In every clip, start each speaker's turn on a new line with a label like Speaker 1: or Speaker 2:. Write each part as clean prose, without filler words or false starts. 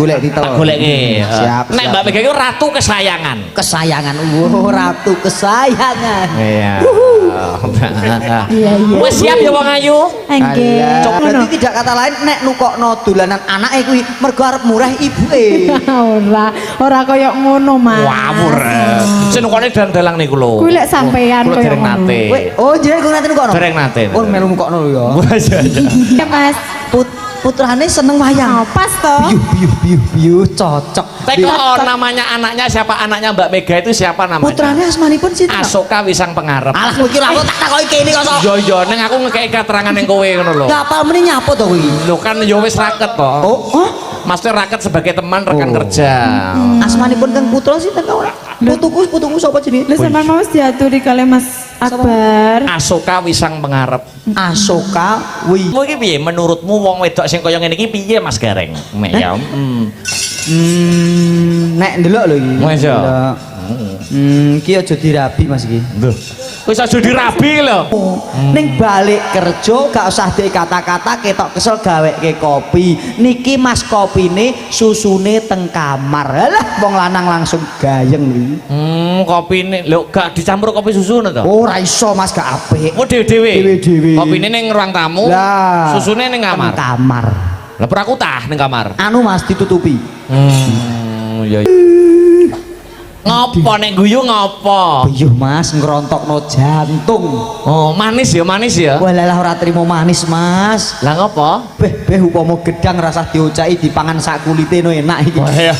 Speaker 1: Golek titel.
Speaker 2: Tak goleki.
Speaker 1: Siap.
Speaker 2: Nek Mbak Mega iku ratu kesayangan.
Speaker 1: Kesayangan. Ratu kesayangan.
Speaker 2: Iya.
Speaker 3: Iya iya.
Speaker 2: Wes siap ya wong ayu.
Speaker 3: Nggih.
Speaker 1: Berarti tidak kata lain nek nukokno dolanan anake kuwi mergo arep murah ibuke.
Speaker 3: Ora kaya ngono, Mas.
Speaker 2: Wawur. Senukane dalang niku lho.
Speaker 3: Kuwi lek sampean
Speaker 2: Kula
Speaker 3: kaya
Speaker 2: dereng
Speaker 3: ngono.
Speaker 2: nate.
Speaker 1: Oh, jenenge kok nate nukokno.
Speaker 2: Dereng nate.
Speaker 1: Oh, melu nukokno lho ya.
Speaker 3: Ya, Mas.
Speaker 1: Putrane seneng wayang.
Speaker 3: Oh, pas toh.
Speaker 1: Biu cocok.
Speaker 2: Tapi kok namanya anaknya siapa? Anaknya Mbak Mega itu siapa namanya?
Speaker 1: Putrane asmanipun sinten?
Speaker 2: Asoka Wisang Pengarep.
Speaker 1: Alah kowe kira aku tak takoki kene kok.
Speaker 2: Yo yo ning aku ngekeki keterangan ning kowe ngono lho.
Speaker 1: Gak apal meneh nyapo to kowe.
Speaker 2: Lho kan yo wis raket to.
Speaker 1: Oh,
Speaker 2: Maksudnya raket sebagai teman rekan kerja.
Speaker 1: asmanipun Kang Putra sinten kok? Putuku sapa jenenge?
Speaker 3: Lha sampean mau diaturi kali Mas Akbar.
Speaker 2: Asoka Wisang Pengarep.
Speaker 1: Asoka Wi.
Speaker 2: Kowe iki piye menurutmu wong wedok sing kaya ngene iki piye Mas Gareng? Mek ya.
Speaker 1: Nek ndelok lho iki.
Speaker 2: Wes ya.
Speaker 1: Ndelok. Ki aja dirabi Mas iki.
Speaker 2: Lho. Wis aja dirabi lho.
Speaker 1: Ning balik kerja gak usah dek kata-kata ketok kesel gaweke kopi. Niki Mas kopine susune teng kamar. Halah wong lanang langsung gayeng iki.
Speaker 2: Kopine lho gak dicampur kopi susu to?
Speaker 1: Ora iso Mas gak apik.
Speaker 2: Oh dewe-dewe.
Speaker 1: Dewe-dewe.
Speaker 2: Kopine ning ruang tamu,
Speaker 1: Lah,
Speaker 2: susune ning kamar.
Speaker 1: Teng kamar.
Speaker 2: Lah ora kutah ning kamar.
Speaker 1: Anu Mas ditutupi.
Speaker 2: Ya. Ngopo nek guyu ngopo?
Speaker 1: Biyuh Mas ngerontokno jantung.
Speaker 2: Oh, manis ya.
Speaker 1: Walah ora trimo manis Mas.
Speaker 2: Lah ngopo?
Speaker 1: Beh upama gedang rasah diocaki dipangan sak kulite no enak iki.
Speaker 2: Wah ya.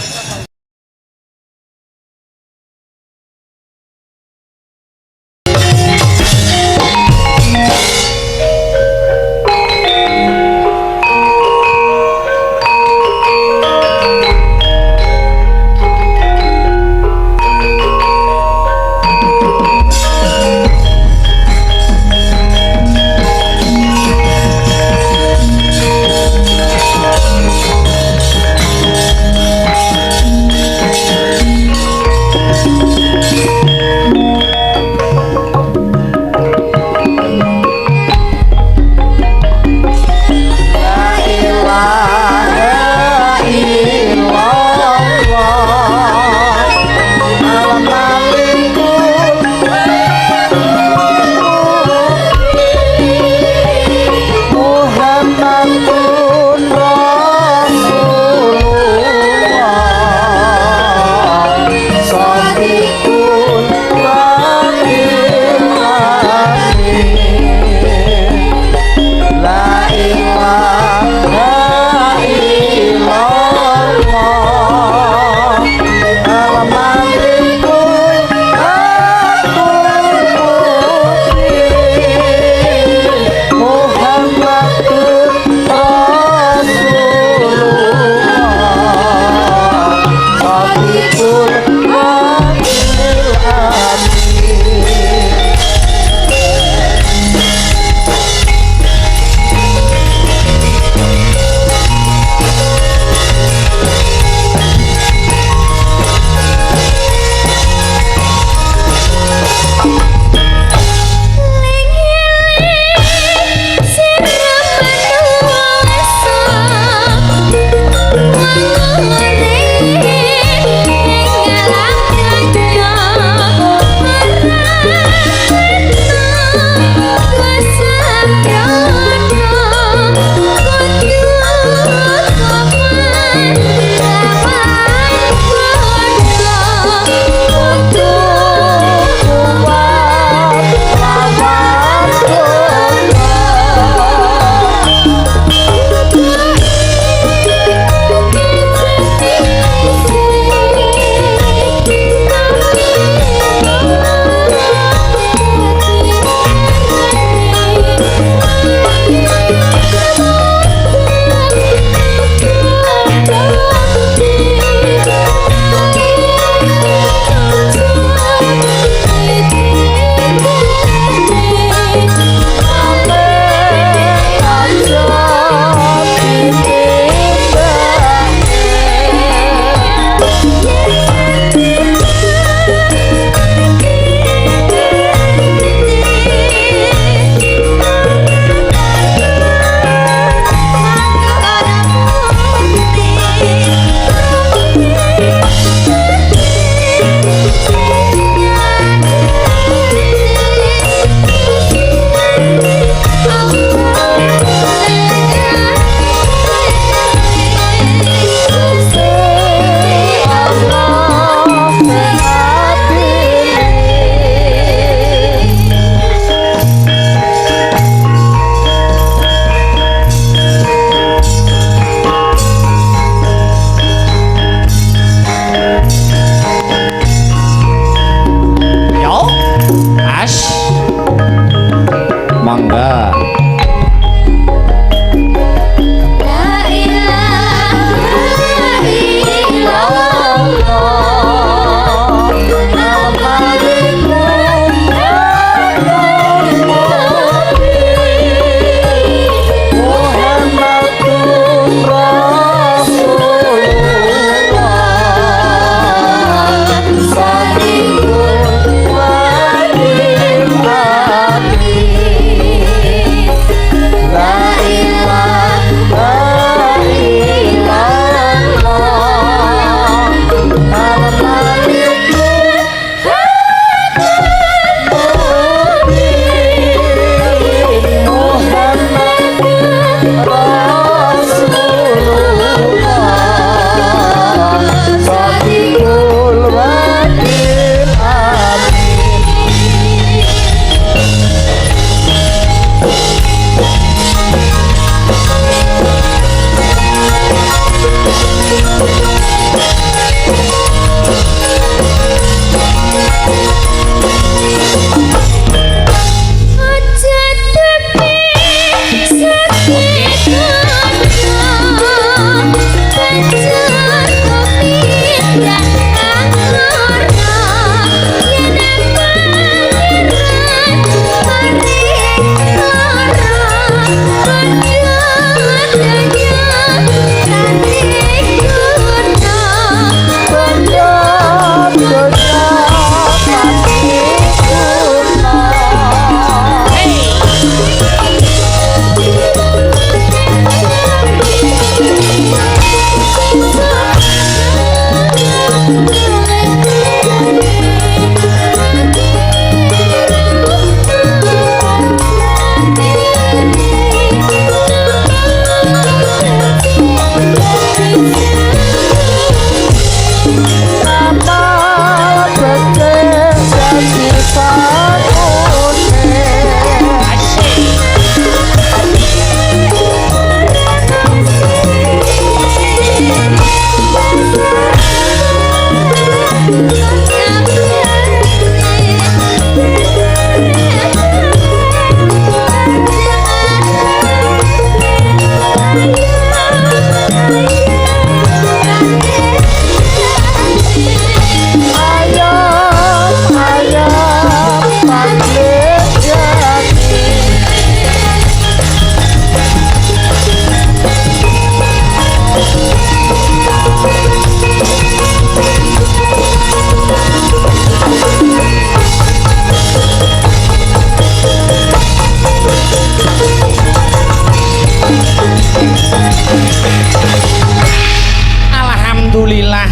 Speaker 2: alhamdulillah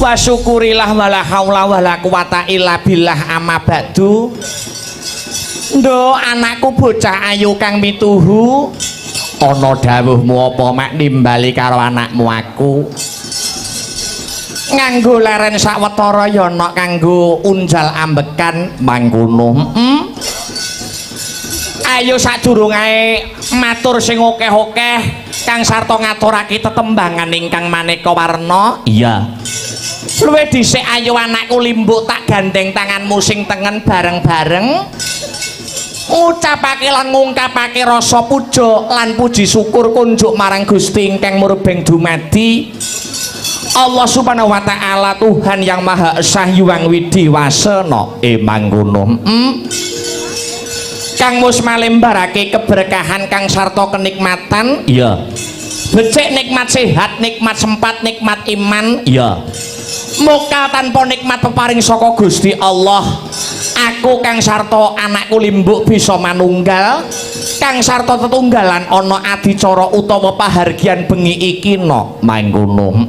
Speaker 2: wa syukurillah wala haula wala quwata illa billah amma ba'du. Ndo anakku bocah ayu kang mituhu, ana dawuhmu apa mak nimbali karo anakmu aku? Nganggo leren sawetara ya ana kanggo unjal ambekan mangkono. Ayo sadurunge matur sing akeh-akeh kang sarta ngaturake tetembangan ingkang maneka warna. Iya. Luwih dhisik ayo anakku limbuk tak gandeng tanganmu sing tengen bareng-bareng. Ngucapake lan ngungkapake rasa puja lan puji syukur kunjuk marang Gusti ingkang murbeng dumadi Allah Subhanahu wa taala, Tuhan yang Maha Esa Hyang Widiwasana. Mangkono. Kang mus malembarake keberkahan kang sarta kenikmatan. Iya. Becik nikmat sehat, nikmat sempat, nikmat iman. Iya. Muka tanpa nikmat peparing saka Gusti Allah. Aku kang sarta anakku limbuk bisa manunggal, kang sarta tetunggalan ana adicara utawa pahargyan bengi iki no mangkono.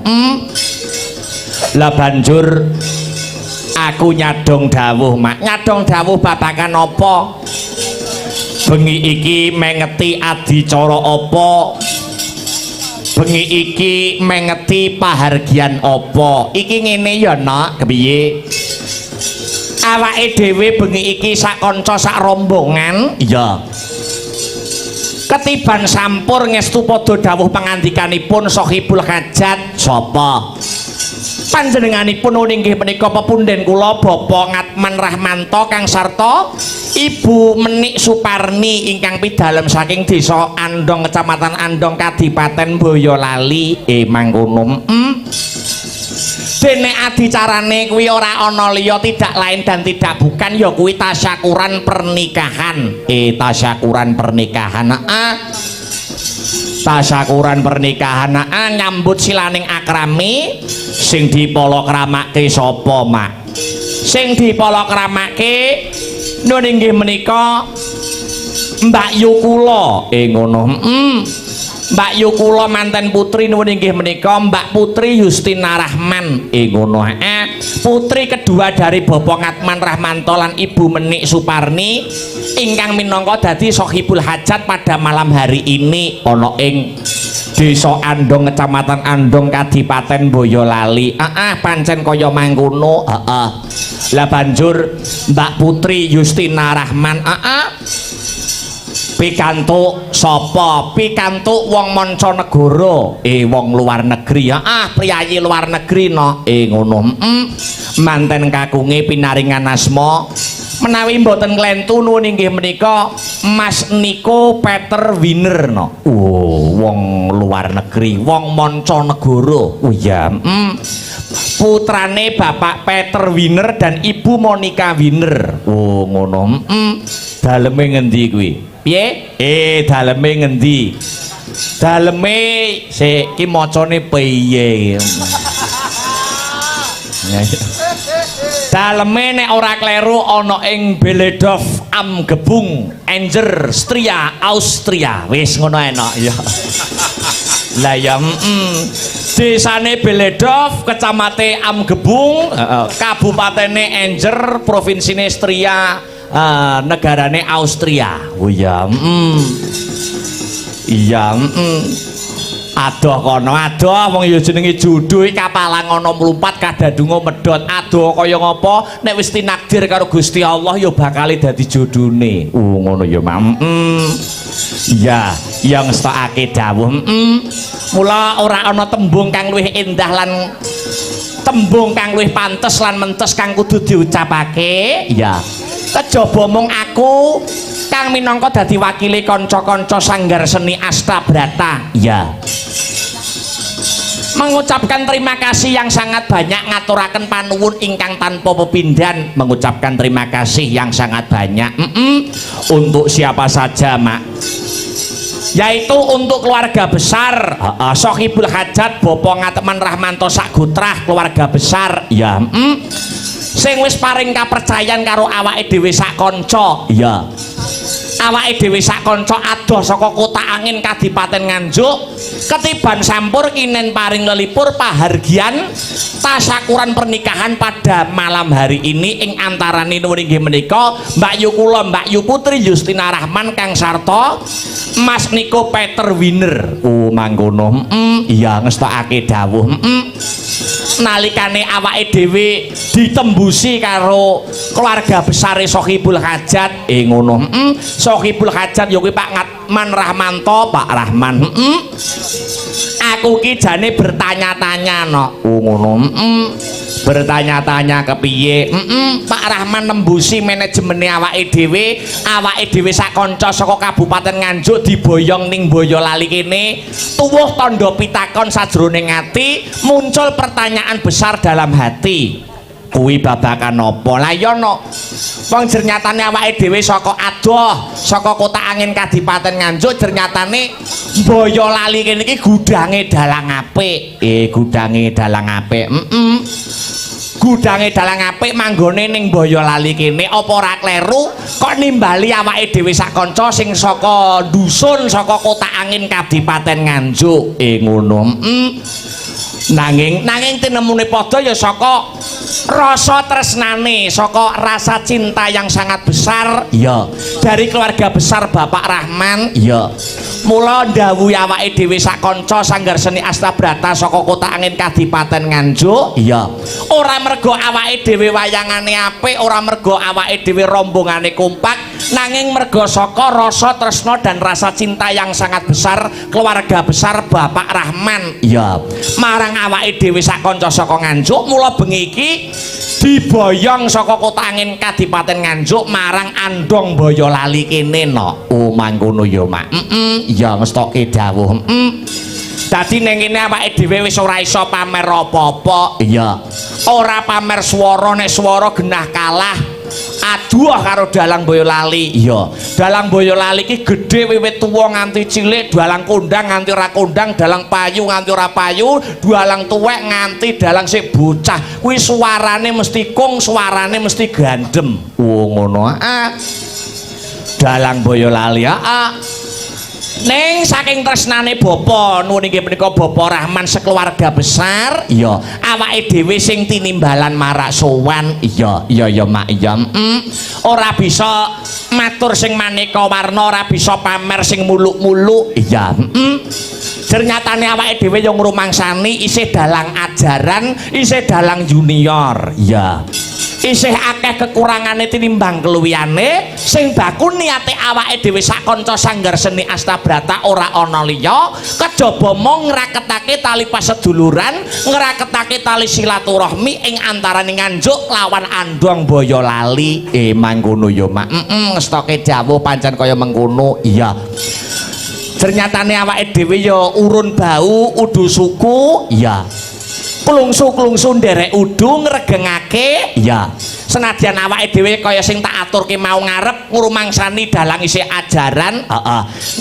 Speaker 2: Lah banjur aku nyadong dawuh mak, nyadong dawuh babagan apa? Bengi iki mengeti adicara apa? Bengi iki mengeti pahargyan apa? Iki ngene ya nak, kepiye? Awake dhewe bengi iki sak kanca sak rombongan. Iya. Ketiban sampur ngestu padha dawuh pangandikanipun Sahibul Hajat. Sapa? Panjenenganipun inggih menika pepunden kula Bapak Ngatman Rahmanto kang sarta Ibu Menik Suparni ingkang pidalem saking Desa Andong Kecamatan Andong Kadipaten Boyolali. Mangkono. Dene adicarane kuwi ora ana liya tidak lain dan tidak bukan ya kuwi tasyakuran pernikahan. Tasyakuran pernikahan. Tasyakuran pernikahan. Nyambut silaning akrami sing dipolokramake sapa mak? Sing dipolokramake nun inggih menika Mbak Yukula. Ngono. Mbak Yukula manten putri nuwun inggih menika Mbak Putri Yustina Rahman. Ngono. Putri kedua dari Bapak Ngatman Rahmanto lan Ibu Menik Suparni ingkang minangka dadi Sahibul Hajat pada malam hari ini ana ing Desa Andong Kecamatan Andong Kadipaten Boyolali. Pancen kaya mangkono. Lah banjur Mbak Putri Yustina Rahman pikantuk sapa? Pikantuk wong mancanegara. Wong luar negeri. Priyayi luar negeri no. Ngono. Manten kakunge pinaringan asma menawi mboten klentu nuwun inggih menika Mas Niko Peter Wiener no. Wong luar negeri, wong mancanegara. Ya. Putrane Bapak Peter Wiener dan Ibu Monica Wiener. Ngono. Daleme ngendi kuwi? Piye? Daleme ngendi? Daleme sik ki macane piye? Daleme nek ora kleru ana ing Beledov am Gebung, Enger, Stria, Austria. Wis ngono enak ya. Lah ya desane Beledov, kecamate am Gebung, kabupatene Enger, provinsine Stria, negarane Austria. Ya. Iya. Adoh kono, adoh wong ya jenenge judul kapalang ana mlumpat kadadungo medhot. Adoh kaya ngapa nek wis tinakdir karo Gusti Allah ya bakal dadi jodhone. Ngono ya, Mam. Iya, yang stokake dawuh. Mula ora ana tembung kang luwih endah lan tembung kang luwih pantes lan mentes kang kudu diucapake. Iya. Kejaba mung aku kang minangka dadi wakile kanca-kanca sanggar seni Astabrata. Ya. Mengucapkan terima kasih yang sangat banyak, ngaturaken panuwun ingkang tanpa pepindhan. Mengucapkan terima kasih yang sangat banyak. Untuk siapa saja, Mak? Yaitu untuk keluarga besar Sahibul Hajat Bapak Ngatman Rahmanto Sagutrah, keluarga besar. Ya. Sing wis paring kapercayan karo awake dhewe sak kanca. Iya. awake dhewe sak kanca adoh saka kota angin Kadipaten Nganjuk ketiban sampur kinen paring lelipur pahargian tasakuran pernikahan pada malam hari ini ing antarane nuwun inggih menika Mbak Yu kula Mbak Yu Putri Justina Rahman Kang Sarto Mas Niko Peter Winner mangkono iya ngestokake dawuh nalikane awake dhewe ditembusi karo keluarga besar Sohibul Hajat ngono Sohibul Hajat ya kuwi Pak Ngatman Rahmanto Pak Rahman aku ki jane bertanya-tanya no ngono bertanya-tanya kepiye Pak Rahman nembusi manajemen awake dhewe sak kanca saka Kabupaten Nganjuk diboyong ning Boyolali kene tuwuh tandha pitakon sajroning ati muncul pertanyaan besar dalam hati kuwi babakan apa lah ya no wong jernyatane awake dhewe saka adoh saka kota angin Kadipaten Nganjuk jernyatane Boyolali kene iki gudange dalang apik gudange dalang apik gudange dalang apik manggone ning Boyolali kene apa ora kleru kok nimbali awake dhewe sak kanca sing saka dusun saka kota angin Kadipaten Nganjuk ngono nanging tinemune padha ya saka rasa tresnane saka rasa cinta yang sangat besar ya dari keluarga besar Bapak Rahman ya mula ndhawuhi awake dhewe sak kanca Sanggar Seni Astabrata saka kota angin Kadipaten Nganjuk ya ora mergo awake dhewe wayangane apik ora mergo awake dhewe rombongane kompak nanging mergo saka rasa tresna dan rasa cinta yang sangat besar keluarga besar Bapak Rahman ya marang awake dhewe sak kanca saka Nganjuk mula bengi iki diboyong saka kota angin Kadipaten Nganjuk marang Andong Boyolali kene no mangkono ya Mak ya ngestokke dawuh dadi ning kene awake dhewe wis ora iso pamer apa-apa ya ora pamer swara nek swara genah kalah aduh karo dalang Boyolali iya dalang Boyolali ki gedhe wiwit tuwa nganti cilik dalang kondang nganti ora kondang dalang payu nganti ora payu dalang tuwek nganti dalang sik bocah kuwi suarane mesti kung suarane mesti gandem ngono dalang Boyolali Neng saking tresnane bapa nuwun inggih menika Bapak Rahman sekeluarga besar iya awake dhewe sing tinimbalan marak sowan iya Mak iya ora bisa matur sing maneka warna ora bisa pamer sing muluk-muluk iya ternyatane awake dhewe yo ngrumangsani isih dalang ajaran isih dalang junior iya isih akeh kekurangane tinimbang keluwihane sing baku niate awake dhewe sak kanca Sanggar Seni Astabrata ora ana liya kejaba mung ngraketake tali paseduluran ngraketake tali silaturahmi ing antaraning Nganjuk lawan Andong Boyolali mangkono ya Mak ngestoke dawuh pancen kaya mengkono iya ternyatane awake dhewe ya urun bau udu suku iya klungsu-klungsu nderek udu ngregengake ya senadyan awake dhewe kaya sing tak aturke mau ngarep ngrumangsani dalang isih ajaran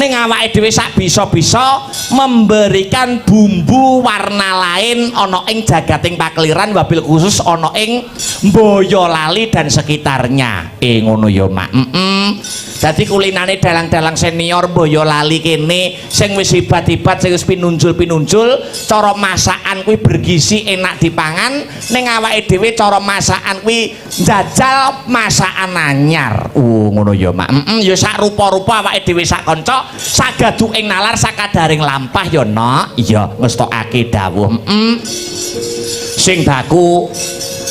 Speaker 2: ning awake dhewe sak bisa-bisa memberikan bumbu warna lain ana ing jagating pakliran wabil khusus ana ing Boyolali dan sekitarnya ngono ya Mak dadi kulinane dalang-dalang senior Boyolali kene sing wis hebat-hebat sing wis pinunjul-pinunjul cara masakan kuwi bergizi enak dipangan ning awake dhewe cara masakan kuwi njajal masakan anyar ngono ya Mak ya sak rupa-rupa awake dhewe sak kanca sagaduking nalar sakadaring lampah ya Nok iya ngestokake dawuh sing baku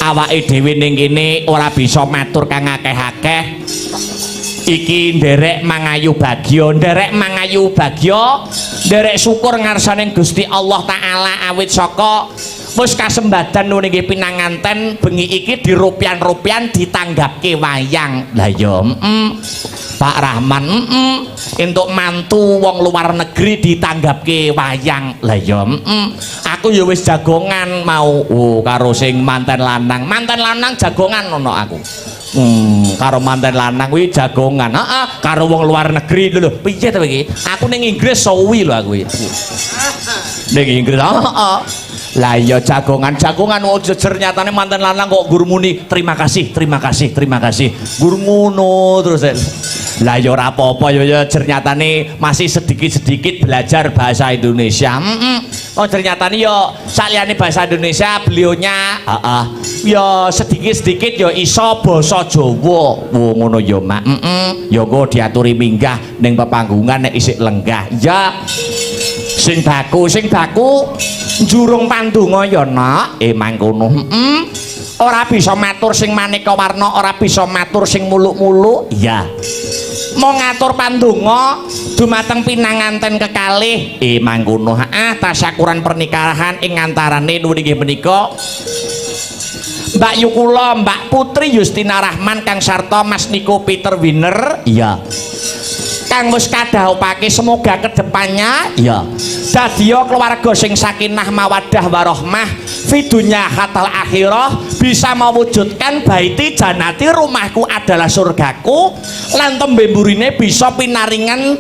Speaker 2: awake dhewe ning kene ora bisa matur kang akeh-akeh iki nderek mangayu bagya nderek syukur ngarsaning Gusti Allah Ta'ala awit saka wis kasembadan nuwun inggih pinanganten bengi iki dirupian-rupian ditanggapke wayang lah ya Pak Rahman entuk mantu wong luar negeri ditanggapke wayang lah ya aku ya wis jagongan mau karo sing manten lanang jagongan ono aku karo manten lanang kuwi jagongan karo wong luar negeri lho piye to iki aku ning Inggris suwi lho aku iki ning Inggris lah iya jagongan jejer nyatane manten lanang kok gur muni terima kasih gur ngono terus Lah ya ora apa-apa ya ternyatane masih sedikit-sedikit belajar bahasa Indonesia. Oh ternyatane ya saliyane bahasa Indonesia beliaunya ya sedikit-sedikit ya iso basa Jawa. Wo ngono ya Mak. Ya engko diaturi minggah ning pepanggungan nek isih lenggah. Ya sing baku njurung pandonga ya Nak. Mangkono. Ora bisa matur sing maneka warna, ora bisa matur sing muluk-muluk. Iya. Mau ngatur pandonga dumateng pinanganten kekalih. Mangkono. Tasyakuran pernikahan ing antarane nggih menika Mbak Yukula, Mbak Putri Yustina Rahman Kang sarta Mas Niko Peter Winner. Iya. Kang wis kadhawuhake semoga kedepannya ya dadiya keluarga sing sakinah mawaddah warahmah fidunya hatal akhirah bisa mewujudkan baiti janati rumahku adalah surgaku lan tembe mburine bisa pinaringan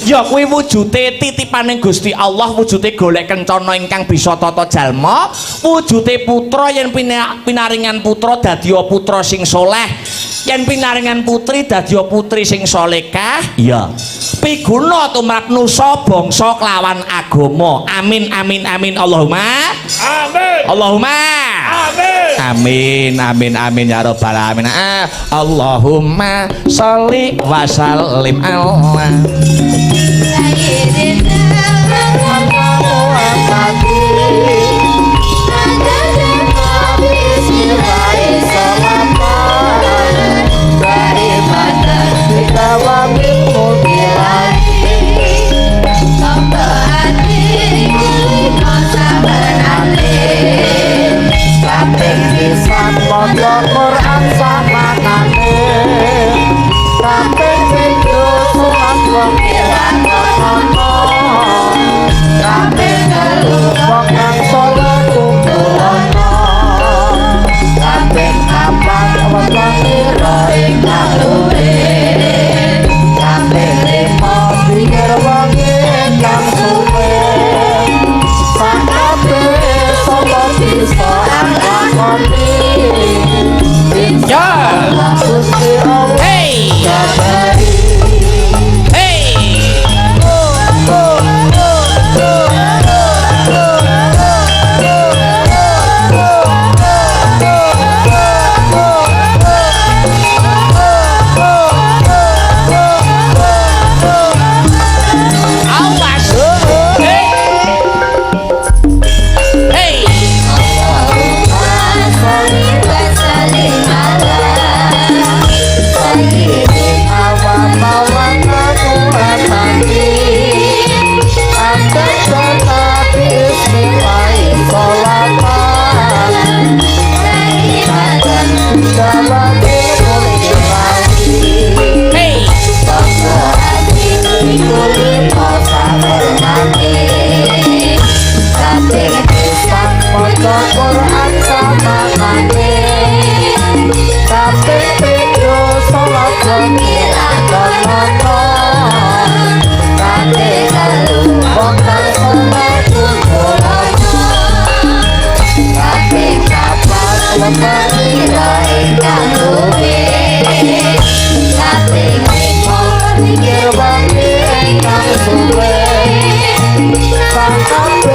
Speaker 2: ya kuwi wujude titipaning Gusti Allah wujude golek kencana ingkang bisa tata jalma wujude putra yen pinaringan putra dadiya putra sing soleh yen pinaringan putri dadiya putri sing solekah iya piguna tumrap nusa bangsa kelawan agama amin amin amin Allahumma amin Allahumma amin amin amin ya rabbal alamin Allahumma sholli wa sallim ala
Speaker 4: Quran sama nane kaping video surat pengiran kono kaping telu wong kang saleh kumpulono kaping papat wong kang ira ing kalure kaping lima pikir wong kang suwe sakabe sapa bisa lakoni.
Speaker 2: Hey! Hey!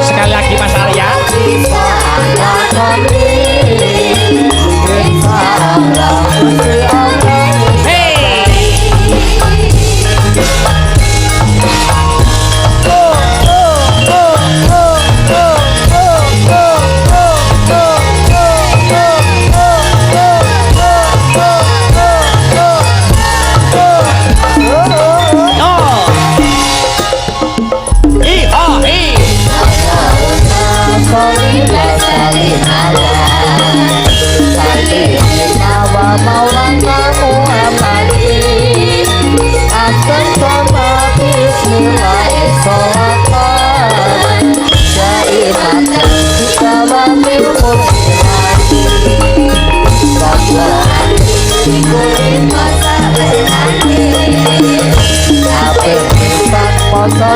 Speaker 2: Sekali lagi Mas Arya.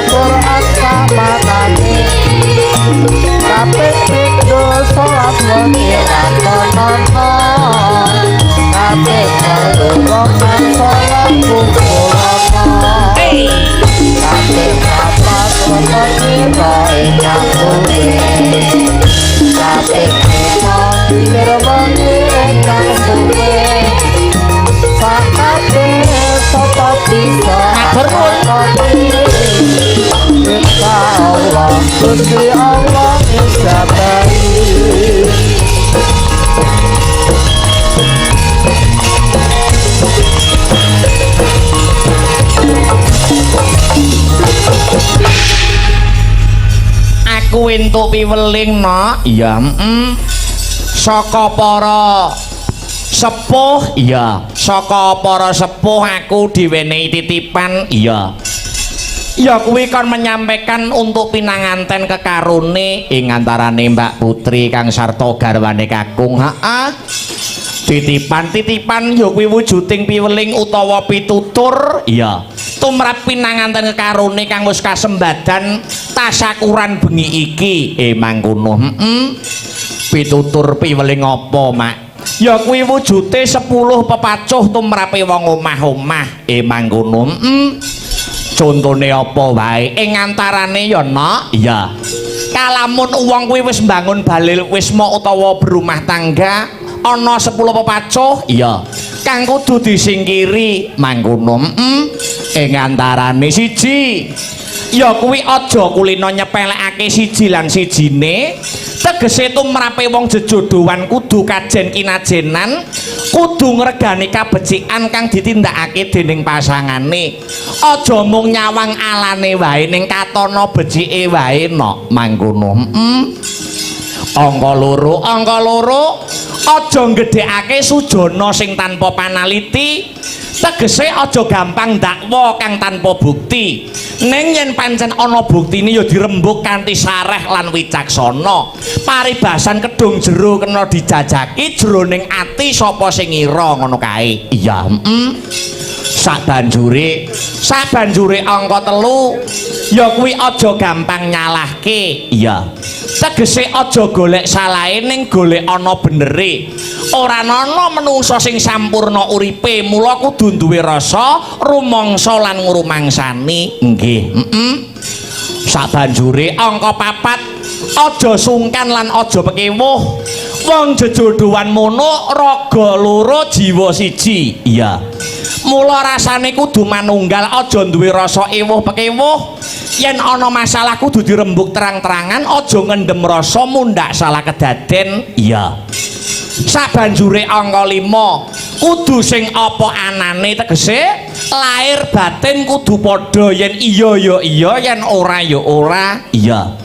Speaker 2: Quran sama nane kaping pindho salat pengiran kono kaping telu wong kang salat
Speaker 4: sapa kita ingkang suwe kabeh kita nirwangi ingkang suwe sakabeh sapa kita Insya Allah Gusti Allah ngijabahi
Speaker 2: aku entuk piweling no iya saka para sepuh iya saka para sepuh aku diwenehi titipan iya ya kuwi kon menyampaikan untuk pinanganten kekarune ing antarane Mbak Putri kang sarta garwane kakung titipan ya kuwi wujuding piweling utawa pitutur iya tumrap pinanganten kekarune kang wis kasembadan tasakuran bengi iki mangkono pitutur piweling apa mak ya kuwi wujude 10 pepacuh tumrape wong omah-omah mangkono contone apa wae ing antarane ya nok iya kalamun wong kuwi wis mbangun balil wisma utawa berumah tangga ana 10 pepacuh iya kang kudu disingkiri mangkono ing antarane siji ya kuwi aja kulino nyepelekake siji lan sijine tegese tumrape wong jejodohan kudu kajen kinajenan kudu ngregani kabecikan kang ditindakake dening pasangane aja mung nyawang alane wae ning katana becike wae nok mangkono angka loro aja gedhekake sujana sing tanpa panaliti tegese aja gampang dakwa kang tanpa bukti ning yen pancen ana buktine ya dirembuk kanthi sareh lan wicaksana paribasan kedung jero kena dijajaki jroning ati sapa sing ngira ngono kae iya sabanjure angka 3 ya kuwi aja gampang nyalahke iya tegese aja golek salahe ning golek ana benere ora ana menungsa sing sampurna uripe mula kudu duwe rasa rumangsa lan ngrumangsani nggih sabanjure angka 4 aja sungkan lan aja pekewuh wong jejodohan mono raga loro jiwa siji iya mula rasane kudu manunggal aja duwe rasa ewuh pekewuh yen ana masalah kudu dirembuk terang-terangan aja ngendem rasa mundhak salah kedaden iya sabanjure angka 5 kudu sing apa anane tegese lahir batin kudu padha yen iya ya iya yen ora ya ora iya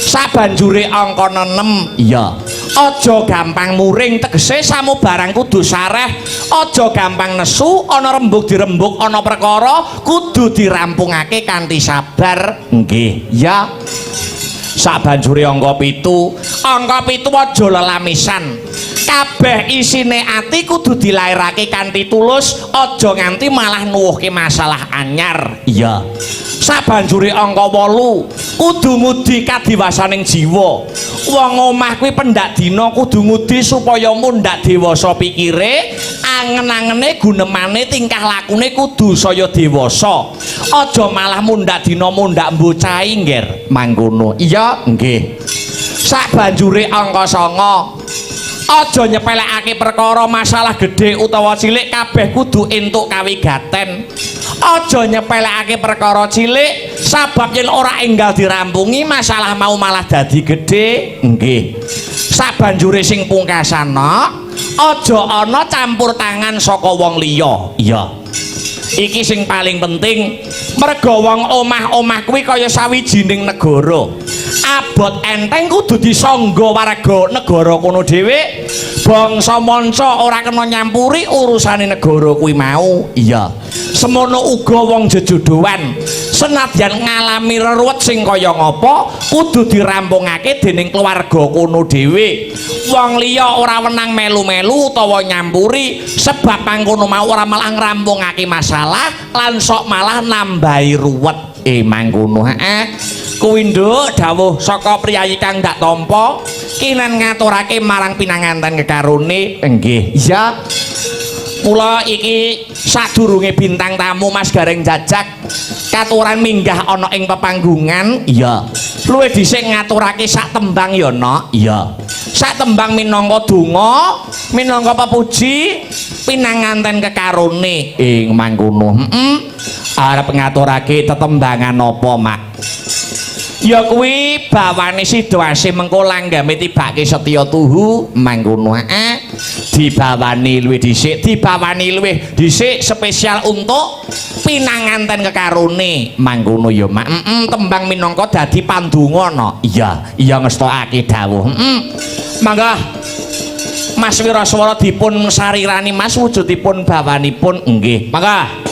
Speaker 2: sabanjure angka 6 iya aja gampang muring tegese samu barang kudu sareh aja gampang nesu ana rembug dirembuk ana perkara kudu dirampungake kanthi sabar nggih ya sabanjure angka 7 aja lelamisan kabeh isine ati kudu dilairake kanthi tulus aja nganti malah nuwuhke masalah anyar iya sabanjure angka 8 kudu ngudi kadiwasaning jiwa wong omah kuwi pendak dina kudu ngudi supaya mundhak dewasa pikire angen-angene gunemane tingkah lakune kudu saya dewasa aja malah mundhak dina mundhak mbocahi ngger mangkono iya nggih sabanjure angka 9 aja nyepelekake perkara masalah gedhe utawa cilik kabeh kudu entuk kawigaten aja nyepelekake perkara cilik sabab yen ora enggal dirampungi masalah mau malah dadi gedhe nggih sabanjure sing pungkasana aja ana campur tangan saka wong liya iya iki sing paling penting merga wong omah-omah kuwi kaya sawijining negara abot enteng kudu disangga warga negara kono dhewe bangsa manca ora kena nyampuri urusane negara kuwi mau iya semono uga wong jejodohan senadyan ngalami reruwet sing kaya ngapa kudu dirampungake dening keluarga kono dhewe wong liya ora wenang melu-melu utawa nyampuri sebab pangkono mau ora malah ngrampungake masalah lan sok malah nambahi ruwet mangkono kuwi nduk dawuh saka priyayi kang ndak tampa kinan ngaturake marang pinanganten kekarone nggih iya Mula iki sadurunge bintang tamu Mas Gareng Jajak katuran minggah ana ing pepanggungan. Iya. Luwih dhisik ngaturake sak tembang ya, Nok. Iya. Sak tembang minangka donga, minangka pepuji pinanganten kekarone ing mangkono. Arep ngaturake tetembangan apa, Mak? Ya kuwi bawane situasi mengko langgame tibake Setya Tuhu mangkono. Dibawani luwih dhisik spesial untuk pinanganten kekarone mangkono ya, Mak. Tembang minangka dadi pandonga, no. Iya ngestokake dawuh. Mangga Mas Wiraswara dipun sarirani Mas wujudipun bawanipun nggih. Mangga.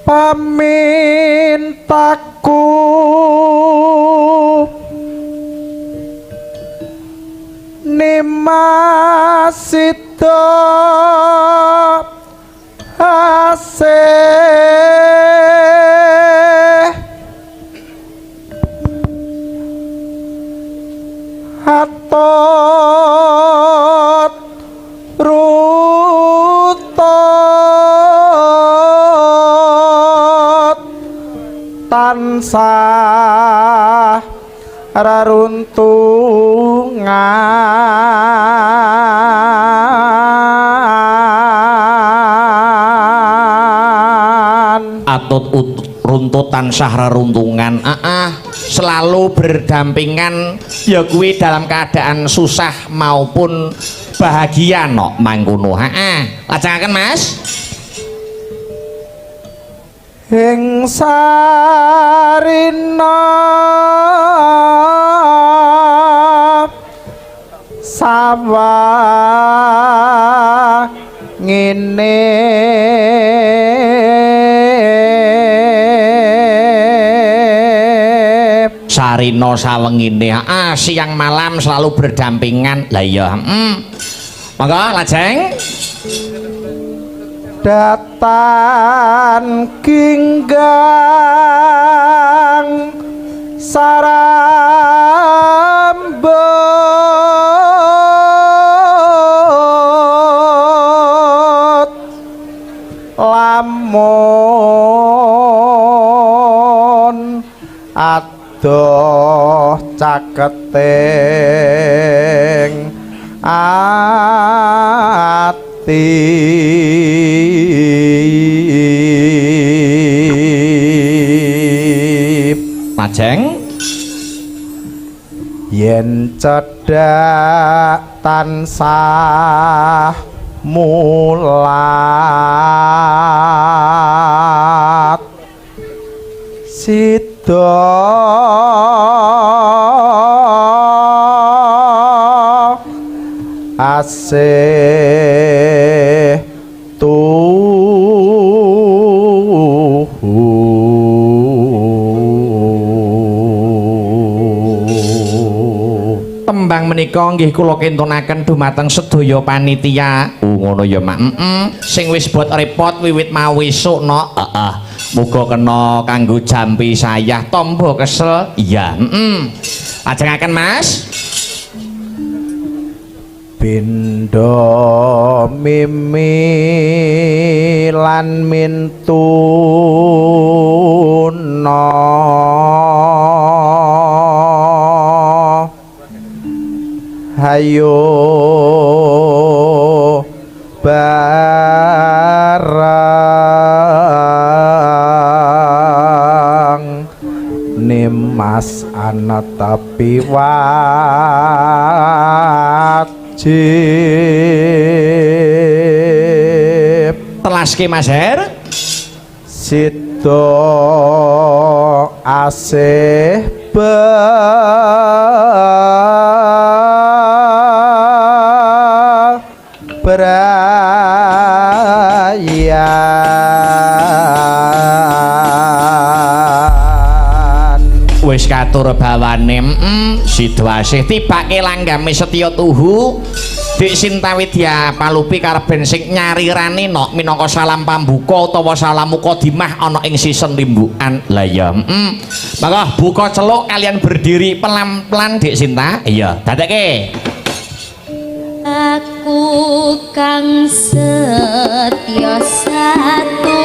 Speaker 4: Pamintaku nimasita asih hatot rutot tansah raruntungan
Speaker 2: atut runtutan sah reruntungan selalu berdampingan ya kuwi dalam keadaan susah maupun bahagia no mangkono. Lajengaken Mas.
Speaker 4: ing sarina sawah ngene
Speaker 2: sarina sawengine siang malam selalu berdampingan. Lah iya. Monggo lajeng
Speaker 4: datan kinggang sarambut lamun adoh caketing
Speaker 2: lajeng
Speaker 4: yen cedhak tansah mulat sida asih
Speaker 2: tembang menika nggih kula kentunaken dumateng sedaya panitia. Ngono ya, Mak. Sing wis bot repot wiwit mau esuk, no. Muga kena kanggo jampi sayah tombo kesel. Iya, lajengaken Mas.
Speaker 4: Pindha mimi lan mintuna hayo barang nimas ana tapi wajib
Speaker 2: Telaske Mas Her.
Speaker 4: sida asih bebrayan
Speaker 2: Wis katur bawane situasi tibake langgame Setya Tuhu Dik Sinta Widya Palupi kareben sing nyarirani nok minangka salam pambuka utawa salam mukadimah ana ing sisen limbukan. Lah ya maka buka celuk kalian berdiri pelan-pelan Dik Sinta. Iya dadekke
Speaker 5: aku kang setya satu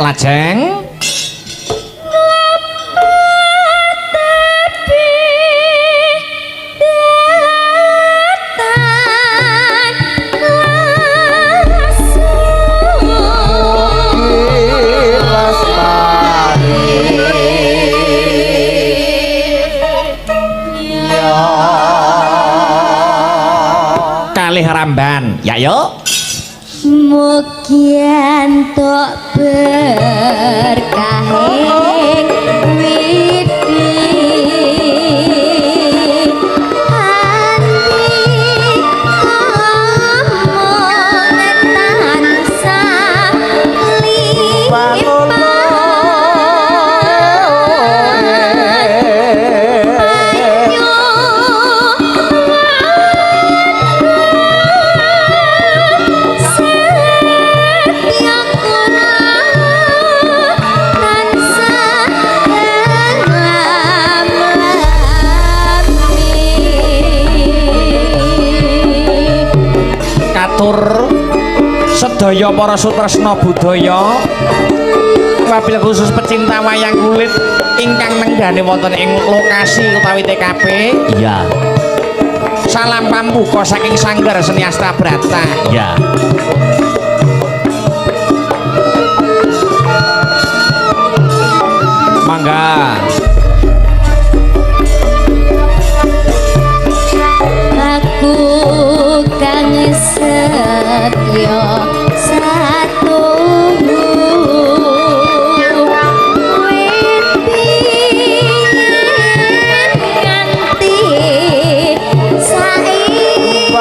Speaker 2: Lajeng kalih Ramban ya yuk
Speaker 5: mugi entuk berkahing widi ati omong tansah lipat
Speaker 2: sedaya para sutresna budaya wabil khusus pecinta wayang kulit ingkang nenggane wonten ing lokasi utawi TKP
Speaker 1: iya
Speaker 2: salam pambuka saking Sanggar Seni Astabrata
Speaker 1: iya
Speaker 2: mangga
Speaker 5: aku kang setya satu nganti saiki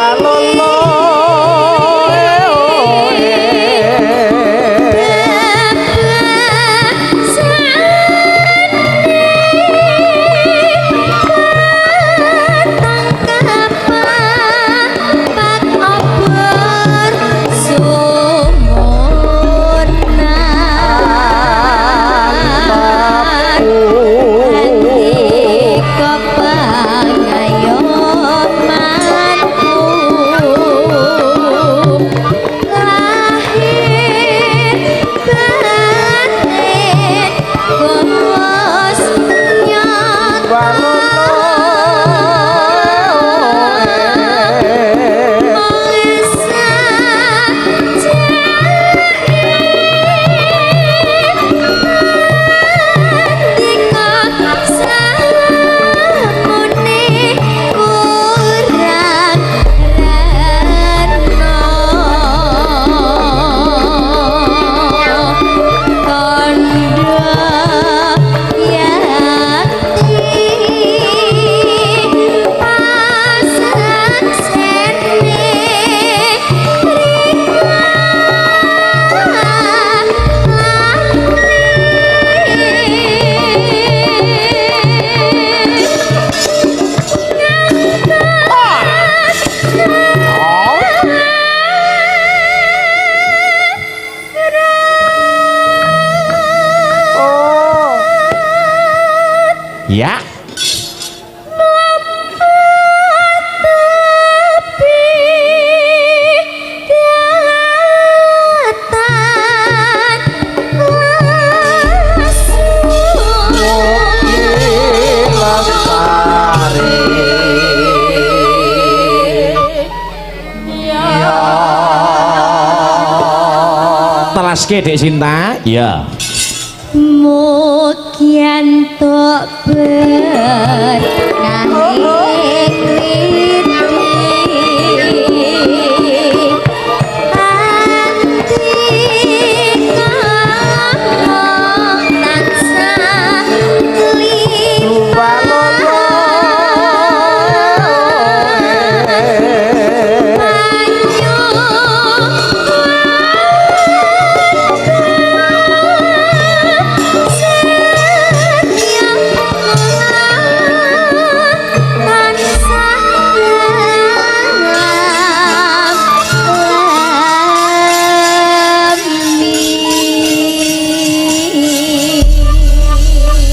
Speaker 2: teruske Dek Sinta. Iya.
Speaker 5: Mugian tok berkahe kriti ati kamong tansah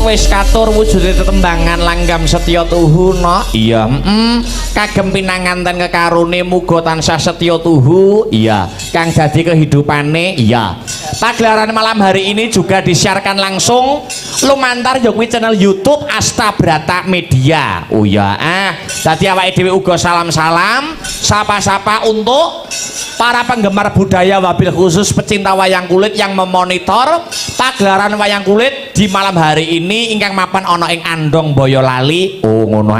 Speaker 2: wis katur wujude tetembangan langgam setya tuhu no. Iya, kagem pinanganten kekarune muga tansah setya tuhu. Iya, kang dadi kehidupane. Iya. Pagelaran malam hari ini juga disiarkan langsung lumantar ya kuwi channel YouTube Astabrata Media. Oh ya, dadi awake dhewe uga salam-salam, sapa-sapa untuk para penggemar budaya wabil khusus pecinta wayang kulit yang memonitor pagelaran wayang kulit di malam hari ini ingkang mapan ana ing Andong Boyolali. Oh ngono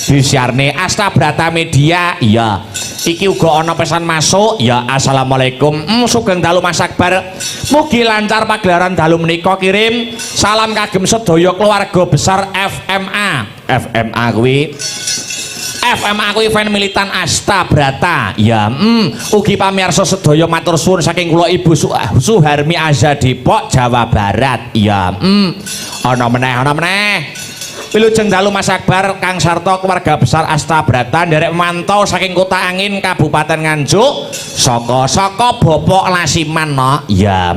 Speaker 2: disiarne Astabrata Media. Iya. Iki uga ana pesan masuk. Ya assalamualaikum. Sugeng dalu Mas Akbar. Mugi lancar pagelaran dalu menika. Kirim salam kagem sedaya keluarga besar FMA. FMA kuwi event militan Astabrata. Ya, ugi pamirsa sedaya matur suwun saking kula Ibu Suharmi Azza Depok, Jawa Barat. Ya, ana meneh. Wilujeng dalu Mas Akbar Kang Sarto keluarga besar Astabrata nderek mantau saking Kota Angin Kabupaten Nganjuk saka Bapak Lasiman no. Ya,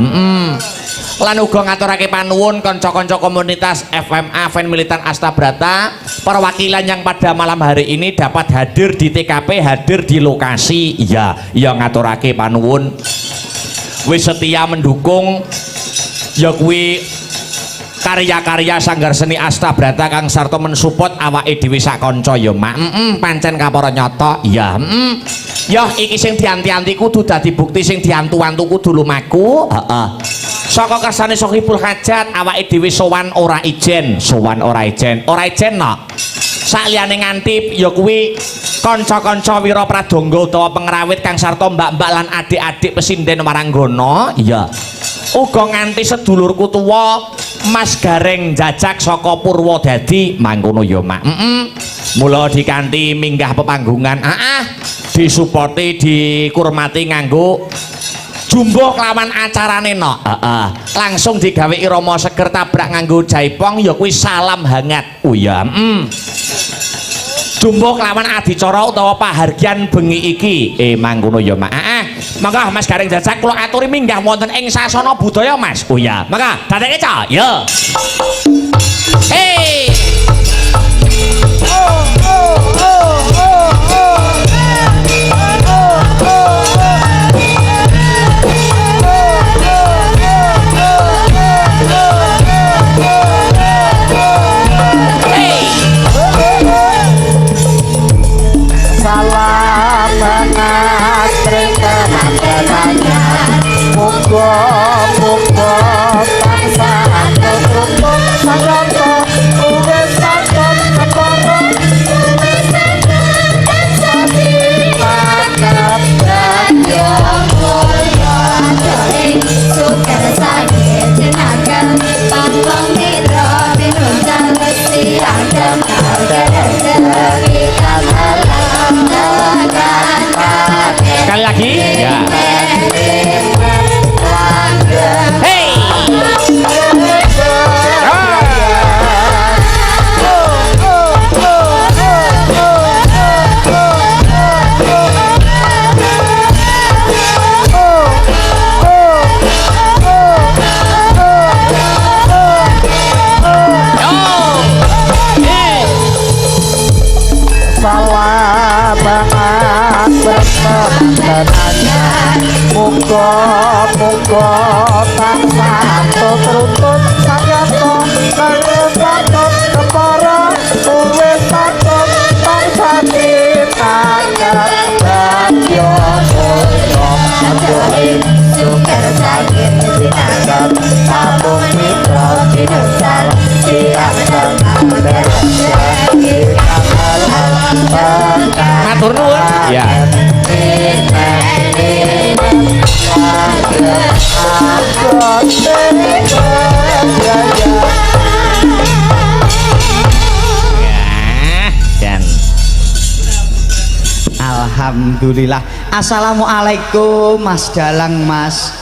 Speaker 2: lan uga ngaturake panuwun kanca-kanca komunitas FMA Fan Militan Astabrata perwakilan yang pada malam hari ini dapat hadir di TKP, hadir di lokasi. Ya ngaturake panuwun wis setia mendukung ya kuwi karya-karya Sanggar Seni Astabrata Kang Sarto mensupport awake dhewe sak kanca ya mak. Pancen kapara nyata. Ya ya iki sing dianti-anti kudu dadi bukti, sing diantu-antu kudu lumaku. Heeh. Saka kersane Sohibul Hajat awake dhewe sowan ora ijen no. Saliyane ngantip ya kuwi kanca-kanca Wira Pradangga utawa pengrawit Kang Sarto, mbak-mbak lan adik-adik pesinden Waranggana. Iya. Uga nganti sedulurku tuwa Mas Gareng Jajak saka Purwodadi mangkono ya mak. Mula dikanthi minggah pepanggungan disuppoti dikurmati nganggo jumbo kelawan acarane no. Langsung digawe irama seger tabrak nganggo jaipong ya kuwi salam hangat. Oh ya. Jumbo kelawan adicara utawa pahargyan bengi iki. Mangkono ya mak. Mangga Mas Gareng Jajak kula aturi minggah wonten ing sasana budaya Mas. Oh ya. Mangga dadeke ca. Ya. Hey. Sekali lagi ya. Hey.
Speaker 4: Muga tansah terutut sayata kaya patut kepara wis patut tansah ditakat bagya mulya
Speaker 5: Suker sakit
Speaker 1: Alhamdulillah. Assalamualaikum Mas Dalang Mas.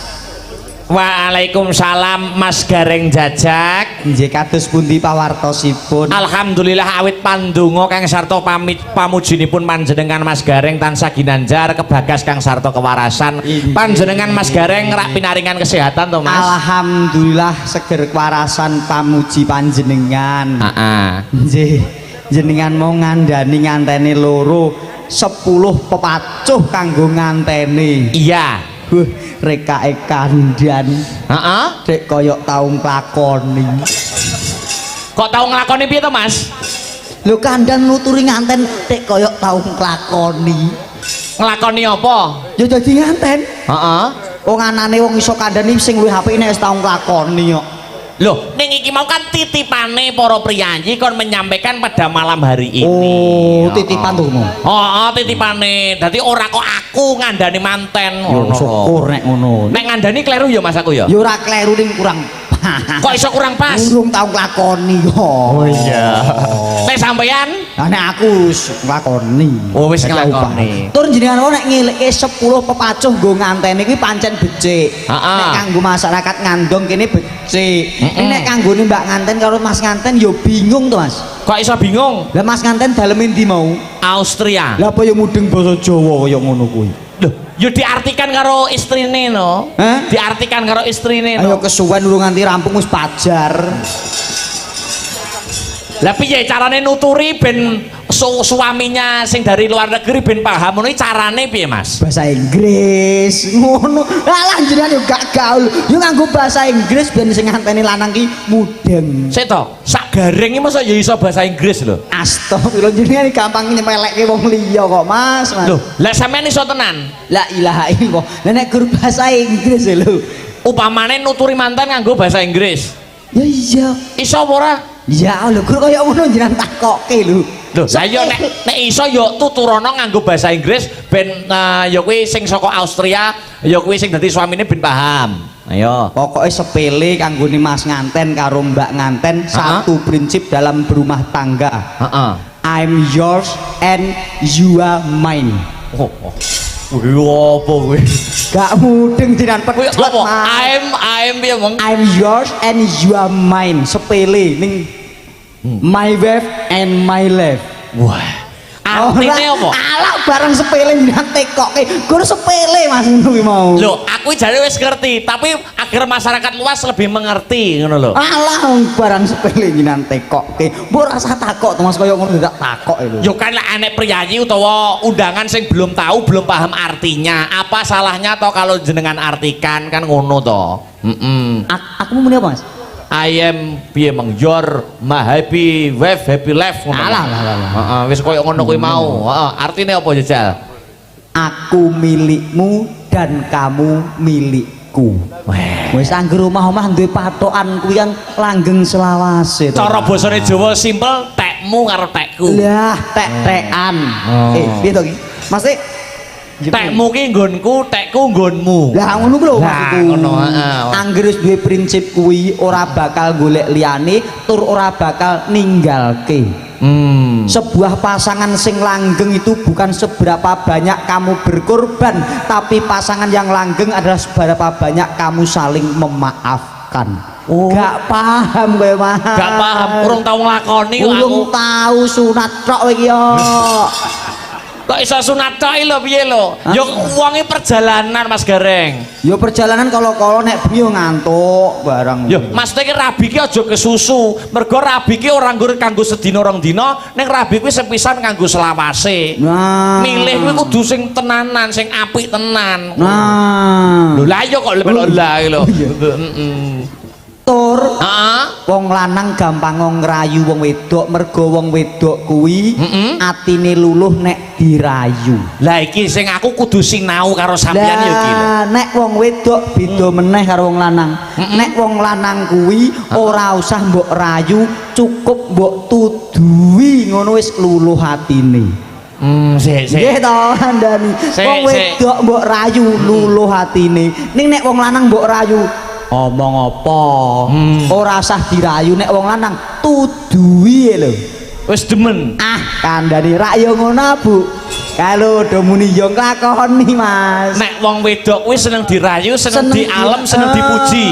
Speaker 2: Waalaikumsalam Mas Gareng Jajak.
Speaker 1: Nggih kados pundi pawartosipun?
Speaker 2: Alhamdulillah awit pandonga kang sarta pamujinipun panjenengan Mas Gareng tansah ginanjar kebagas kang sarta kewarasan. Panjenengan Mas Gareng rak pinaringan kesehatan to Mas?
Speaker 1: Alhamdulillah seger kewarasan pamuji panjenengan.
Speaker 2: Heeh.
Speaker 1: Nggih, jenengan mau ngandani nganteni loro 10 pepacuh kanggo nganteni.
Speaker 2: Iya.
Speaker 1: Rekake kandan.
Speaker 2: Heeh.
Speaker 1: Dek koyok tau nglakoni.
Speaker 2: Kok tau nglakoni piye to Mas?
Speaker 1: Lho kandan nuturi nganten dek koyok tau nglakoni.
Speaker 2: Nglakoni apa?
Speaker 1: Ya dadi nganten.
Speaker 2: Heeh.
Speaker 1: Wong anane wong iso kandhani sing luwih apik nek wis tau nglakoni kok.
Speaker 2: Loh, ning iki mau kan titipane para priyayi kon menyampaikan pada malam hari ini.
Speaker 1: Oh, titipan tuh mau.
Speaker 2: Oh, titipane. Dadi ora kok aku ngandani manten.
Speaker 1: Yo syukur nek ngono.
Speaker 2: Nek ngandani kleru ya Mas aku ya.
Speaker 1: Ya ora kleru ning kurang.
Speaker 2: Kok iso kurang pas?
Speaker 1: Urung tau nglakoni kok.
Speaker 2: Oh iya. Nek sampeyan?
Speaker 1: Lah nek aku wis nglakoni.
Speaker 2: Oh wis nglakoni.
Speaker 1: Tur jenengan kok nek ngilike 10 pepacuh nggo nganteni kuwi pancen becik. Nek kanggo masyarakat ngandong kene becik. Nek kanggone Mbak nganten karo Mas nganten ya bingung to Mas.
Speaker 2: Kok iso bingung?
Speaker 1: Lah Mas nganten dalem endi mau?
Speaker 2: Austria.
Speaker 1: Lah apa ya mudeng basa Jawa kaya ngono kuwi?
Speaker 2: Loh, yo diartikan karo istrine no.
Speaker 1: Hah?
Speaker 2: Diartikan karo istrine
Speaker 1: Ayo
Speaker 2: no.
Speaker 1: kesuwen urung nganti rampung wis pajar.
Speaker 2: Lah piye carane nuturi ben suaminya sing dari luar negeri ben paham ngono carane piye Mas?
Speaker 1: Bahasa Inggris ngono. Lah jenengan yo gak gaul. Yo nganggo bahasa Inggris ben sing nganteni lanang ki mudeng.
Speaker 2: Sik to, sak gareng iki masa ya iso bahasa Inggris lho.
Speaker 1: Astagfirullah jenengan gampang nyepelekke wong liya kok Mas.
Speaker 2: Loh, lah sampean iso tenan.
Speaker 1: La ilaha illallah. Lah nek guru bahasa Inggris lho.
Speaker 2: Upamane nuturi mantan nganggo bahasa Inggris.
Speaker 1: Ya iya.
Speaker 2: Iso apa ora?
Speaker 1: Ya Allah, guru kaya ngono jenengan takokke lho.
Speaker 2: Loh, saya nek iso yo tuturono nganggo bahasa Inggris ben ya kuwi sing saka Austria, ya kuwi sing dadi suamine ben paham. Ayo.
Speaker 1: Pokoknya sepele kanggone Mas nganten karo Mbak nganten satu prinsip dalam berumah tangga.
Speaker 2: Heeh.
Speaker 1: I'm yours and you are mine.
Speaker 2: Oh. Kuwi apa kuwi?
Speaker 1: Gak mudeng jenengan
Speaker 2: Kuwi
Speaker 1: pecut.
Speaker 2: apa? I'm piye mong?
Speaker 1: I'm yours and you are mine. Sepele ning my wife and my life.
Speaker 2: Wah. Artine apa?
Speaker 1: Alah barang sepele jenengan tekokke. Gur sepele Mas ngono kuwi mau.
Speaker 2: Loh, aku jare wis ngerti, tapi agar masyarakat luas lebih mengerti ngono lho.
Speaker 1: Alah barang sepele jenengan tekokke. Mbok rasa takok to Mas kaya ngono ndak takok lho.
Speaker 2: Yo kan lek anek priyayi utawa undangan sing belum tahu, belum paham artinya. Apa salahnya toh kalau jenengan artikan kan ngono toh.
Speaker 1: Aku mau muni apa Mas?
Speaker 2: I am piye mong your my happy wife happy life ngono.
Speaker 1: Alah.
Speaker 2: Heeh, wis koyo ngono kuwi mau. Heeh, artine apa jajal?
Speaker 1: Aku milikmu dan kamu milikku. Wis anggere omah-omah duwe patokan kuwi kan langgeng selawase to.
Speaker 2: Cara basane Jawa simpel tekmu karo tekku.
Speaker 1: Lah, tek-tekan. Piye to iki? Mas
Speaker 2: Tekmu ki nggonku, tekku nggonmu.
Speaker 1: lah ngono ku lho
Speaker 2: Lah,
Speaker 1: maksudku.
Speaker 2: ngono, heeh.
Speaker 1: Anggere duwe prinsip kuwi ora bakal golek liyane tur ora bakal ninggalke. Sebuah pasangan sing langgeng itu bukan seberapa banyak kamu berkorban, tapi pasangan yang langgeng adalah seberapa banyak kamu saling memaafkan.
Speaker 2: Oh.
Speaker 1: Gak paham kowe mah.
Speaker 2: Gak paham, urung tau nglakoni kok aku.
Speaker 1: Urung tahu sunat tok iki yo.
Speaker 2: Kok iso sunat tok lho piye lho? Ya wonge perjalanan Mas Gareng.
Speaker 1: Yo perjalanan kalau nek bengi yo ngantuk barang.
Speaker 2: Yo, Mas iki rabi ki aja kesusu. Mergo rabi ki ora nggur kanggo sedina rong dina, ning rabi kuwi sepisan kanggo selawase.
Speaker 1: Nah.
Speaker 2: Milih kuwi kudu sing tenanan, sing apik tenan.
Speaker 1: Nah.
Speaker 2: Lho lah yo kok melok lah iki lho.
Speaker 1: Tur
Speaker 2: Heeh.
Speaker 1: wong lanang gampang ngrayu wong wedok mergo wong wedok kuwi atine luluh nek dirayu.
Speaker 2: Lah iki sing aku kudu sinau karo sampeyan yo iki lho.
Speaker 1: Lah nek wong wedok beda meneh karo wong lanang. Nek wong lanang kuwi ora usah mbok rayu, cukup mbok tudui ngono wis luluh atine.
Speaker 2: Sik.
Speaker 1: Nggih to kandhani. Wong wedok mbok rayu luluh atine. Ning nek wong lanang mbok rayu omong apa? Ora usah dirayu nek wong lanang tudui lho.
Speaker 2: Wis demen.
Speaker 1: Kandhani rak yo ngono Bu. Kalau do muni yo nglakoni Mas.
Speaker 2: Nek wong wedok kuwi seneng dirayu, seneng dialem, seneng dipuji.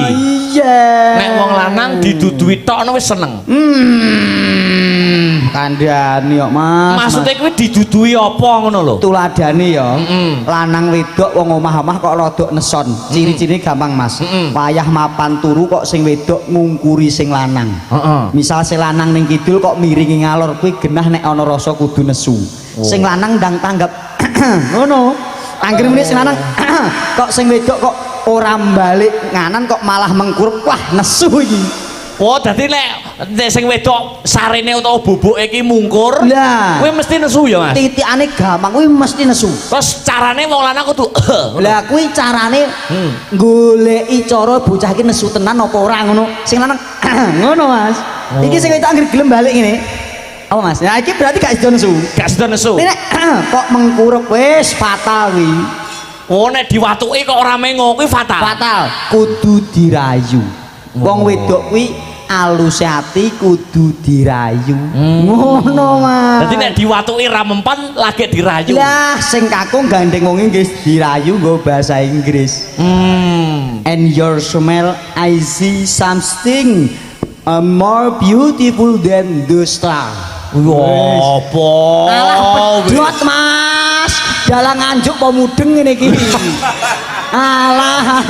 Speaker 1: Iya.
Speaker 2: Nek wong lanang didudui tokno wis seneng.
Speaker 1: Kandhani kok Mas.
Speaker 2: Maksudnya kuwi didudui apa ngono lho?
Speaker 1: Tuladane ya. Lanang wedok wong omah-omah kok rodok neson. Ciri-cirine gampang Mas. Wayah mapan turu kok sing wedok ngungkuri sing lanang. Misal sing lanang ning kidul kok miringi ngalor kuwi genah nek ana rasa kudu nesu. Sing lanang ndang tanggap ngono. Anggere meneh sing lanang kok sing wedok kok ora balik nganan kok malah mengkurep. Wah, nesu iki.
Speaker 2: Oh, dadi nek sing wedok sarene utawa boboke iki mungkur,
Speaker 1: Lah,
Speaker 2: kuwi mesti nesu ya, Mas.
Speaker 1: titikane gampang kuwi mesti nesu.
Speaker 2: Terus carane wong lanang kudu
Speaker 1: Lah kuwi carane goleki cara bocah iki nesu tenan apa ora ngono. Sing lanang ngono Mas. Iki sing wedok anggere gelem balik ngene. Apa Mas? Nah iki berarti gak sida nesu.
Speaker 2: gak sida nesu.
Speaker 1: Nek kok mengkurep wis fatal kuwi.
Speaker 2: Oh, nek diwatuki kok ora mengo kuwi fatal.
Speaker 1: Fatal. Kudu dirayu. Wong wedok kuwi alus ati kudu dirayu. Ngono Mas.
Speaker 2: Dadi nek diwatuki ra mempan lagi dirayu.
Speaker 1: Lah sing kakung gandeng wong Inggris dirayu nggo bahasa Inggris. And your smell I see something more beautiful than the star.
Speaker 2: Apa?
Speaker 1: Alah pedhot Mas. Dalang anjuk apa mudeng ngene iki. Alah.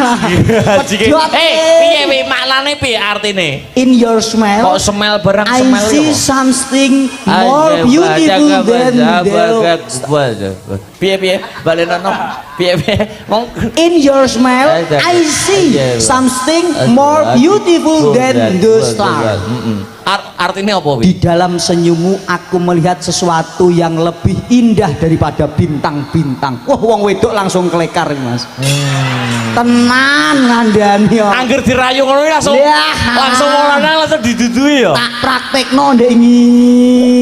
Speaker 1: Pedhot.
Speaker 2: Piye wi maknane piye artine?
Speaker 1: In your smell
Speaker 2: Kok smell barang
Speaker 1: I
Speaker 2: smell
Speaker 1: see
Speaker 2: yo.
Speaker 1: something more beautiful than the
Speaker 2: Piye balenono. Piye wong
Speaker 1: in your smell I see something more beautiful than the star.
Speaker 2: artine apa wi?
Speaker 1: Di dalam senyummu aku melihat sesuatu yang lebih indah daripada bintang-bintang. Wah, wong wedok langsung kelekar Mas. Tenan ngandani yo.
Speaker 2: Angger dirayu ngono langsung langsung wong lanang langsung didudui ya.
Speaker 1: Tak praktekno ndek iki.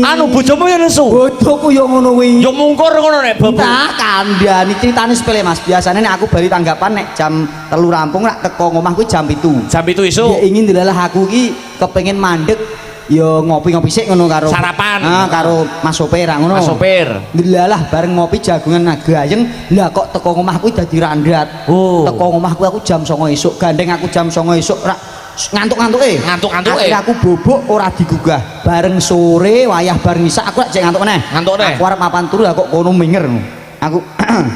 Speaker 2: Anu bojomu ya nesu.
Speaker 1: Bojoku yo ngono kuwi.
Speaker 2: Ya mungkur ngono nek babu.
Speaker 1: Nah, kandhani ceritane sepele Mas. Biasanya nek aku bali tanggapan nek jam 3 rampung nek teko ngomah kuwi jam 7.
Speaker 2: Jam 7 isuk.
Speaker 1: Ya ingin dilalah aku ki kepengin mandek ya ngopi-ngopi sik ngono karo
Speaker 2: sarapan.
Speaker 1: Karo Mas sopir ngono.
Speaker 2: Mas sopir.
Speaker 1: Dilalah bareng ngopi jagungan nagayeng. Lah kok teko ngomah kuwi dadi randhat. Teko ngomah kuwi aku jam 09.00 isuk, gandeng aku jam 09.00 isuk rak ngantuk-ngantuke. Akhirnya aku bobok ora digugah. Bareng sore wayah bar ngisak aku lak jek ngantuk meneh.
Speaker 2: Ngantuk neh.
Speaker 1: Aku arep mapan turu kok kono minger. Aku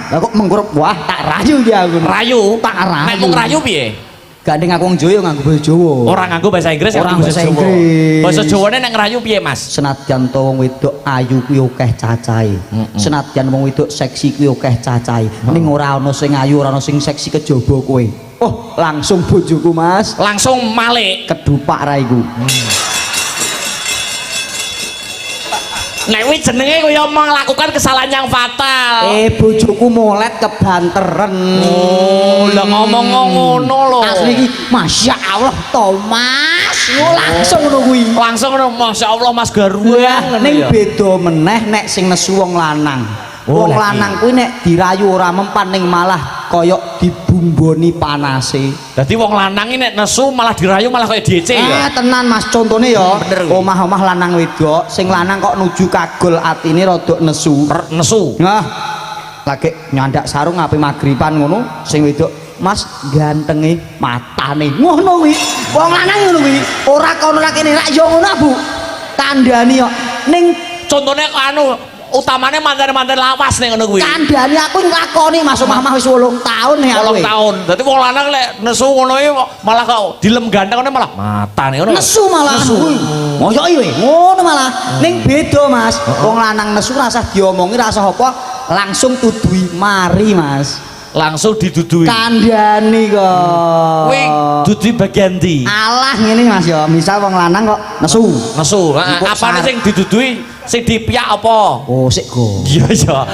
Speaker 1: lah kok mengkurep wah tak rayu ki aku.
Speaker 2: Rayu,
Speaker 1: tak rayu.
Speaker 2: Nek mung rayu piye?
Speaker 1: Gandeng aku wong Jawa nganggo basa Jawa.
Speaker 2: Ora nganggo bahasa Inggris,
Speaker 1: Ora
Speaker 2: nganggo
Speaker 1: bahasa
Speaker 2: Jawa.
Speaker 1: Inggris.
Speaker 2: Basa Jawane nek ngrayu piye, Mas?
Speaker 1: Senadyan to wong wedok ayu kuwi akeh cacahe. Senadyan wong wedok seksi kuwi akeh cacahe. Ning ora ana sing ayu, ora ana sing seksi kejaba kowe. Oh, langsung bojoku Mas.
Speaker 2: Langsung malik.
Speaker 1: Kedupak ra iku.
Speaker 2: Nek kuwi jenenge kaya melakukan kesalahan yang fatal.
Speaker 1: Bojoku molet kebanteren.
Speaker 2: Oh, lah ngomong ngono lho.
Speaker 1: Asli iki masyaallah Thomas. Langsung ngono kuwi.
Speaker 2: Langsung ngono, masyaallah Mas Garwa.
Speaker 1: Ning beda meneh nek sing nesu wong lanang. Wong lanang kuwi nek dirayu ora mempan ning malah kaya dibumboni panase.
Speaker 2: Dadi wong lanang iki nek nesu malah dirayu malah kaya DC ya.
Speaker 1: Tenan Mas, contone ya. Omah-omah lanang wedok, sing lanang kok nuju kagol atine rada nesu.
Speaker 2: Nesu.
Speaker 1: Nah, lagi nyandak sarung ngape magriban ngono, sing wedok Mas gantenge matane. Ngono kuwi. Wong lanang ngono kuwi. Ora kono lak kene rak yo ngono, Bu. Kandhani kok ning
Speaker 2: Contone anu utamane mantan-mantan lawas ning ngono kuwi.
Speaker 1: Kandhani aku nglakoni Mas omah wis 8 tahun nih aku.
Speaker 2: 8 tahun. Dadi wong lanang lek nesu ngono iki malah kok dilem ganteng ngene malah matane ngono.
Speaker 1: Nesu malah kuwi. Moyoki we. Ngono malah. Ning beda Mas. Wong lanang nesu rasah diomongi rasah apa langsung tuduhi mari Mas.
Speaker 2: Langsung didudui.
Speaker 1: Kandhani kok.
Speaker 2: Kuwi dudui bagian ndi?
Speaker 1: Alah ngene Mas ya. Misal wong lanang kok nesu.
Speaker 2: Nesu. Apane sing didudui? Sing dipiyak apa?
Speaker 1: Oh, sik go.
Speaker 2: Iya ya.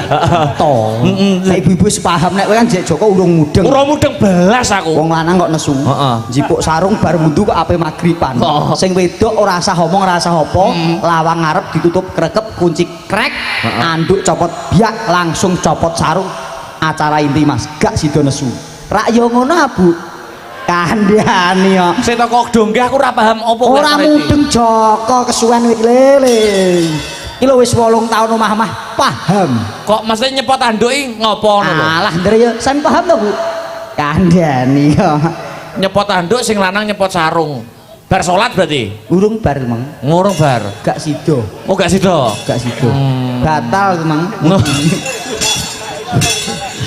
Speaker 1: To. Nek ibu-ibu wis paham nek kowe kan jek Joko urung mudeng.
Speaker 2: Ora mudeng belas aku.
Speaker 1: Wong lanang kok nesu. Jipuk sarung bar mundu kok ape magriban. Sing wedok ora usah omong ora usah apa, lawang ngarep ditutup krekep kunci krek, anduk copot biak langsung copot sarung. Acara inti Mas, gak sida nesu. Rak yo ngono Bu. Kandhani kok.
Speaker 2: Sing teko donggah aku ora paham apa
Speaker 1: Ora mudeng Joko kesuwen wit lele. Iki lho wis 8 tahun omah-omah paham.
Speaker 2: Kok mesti nyepot anduki ngopo ngono lho?
Speaker 1: Alah ndere ya sampe paham to Bu? Kandhani yo.
Speaker 2: Nyepot anduk sing lanang nyepot sarung. Bar salat berarti.
Speaker 1: Urung bar Mang.
Speaker 2: Ngurung bar.
Speaker 1: Gak sido.
Speaker 2: Oh gak sida.
Speaker 1: Gak sido. Batal Mang.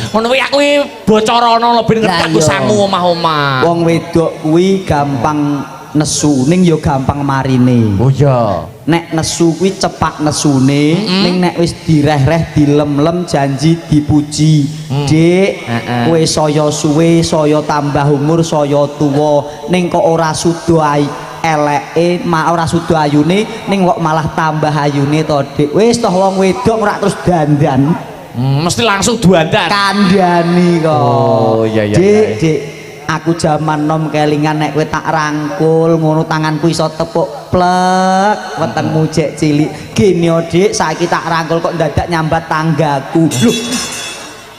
Speaker 2: Ngono kuwi aku bocorana lho ben ngerti aku
Speaker 1: Lah, iya.
Speaker 2: sangu omah-omah.
Speaker 1: Wong wedok kuwi gampang nesu ning yo gampang marine.
Speaker 2: Oh iya.
Speaker 1: Nek nesu kuwi cepak nesune, ning nek wis direh-reh dilem-lem janji dipuji. Dik, kowe saya suwe, saya tambah umur, saya tuwa, ning kok ora suda eleke, ora suda ayune, ning kok malah tambah ayune to, Dik. Wis toh wong wedok ora terus dandan.
Speaker 2: Mesti langsung duandan.
Speaker 1: Kandhani kok.
Speaker 2: Oh, iya, iya,
Speaker 1: Dik,
Speaker 2: iya.
Speaker 1: Dik. Aku jaman nom kelingan nek kowe tak rangkul ngono tanganku iso tepuk plek wetengmu jek cilik gini yo Dik saiki tak rangkul kok dadak nyambat tanggaku lho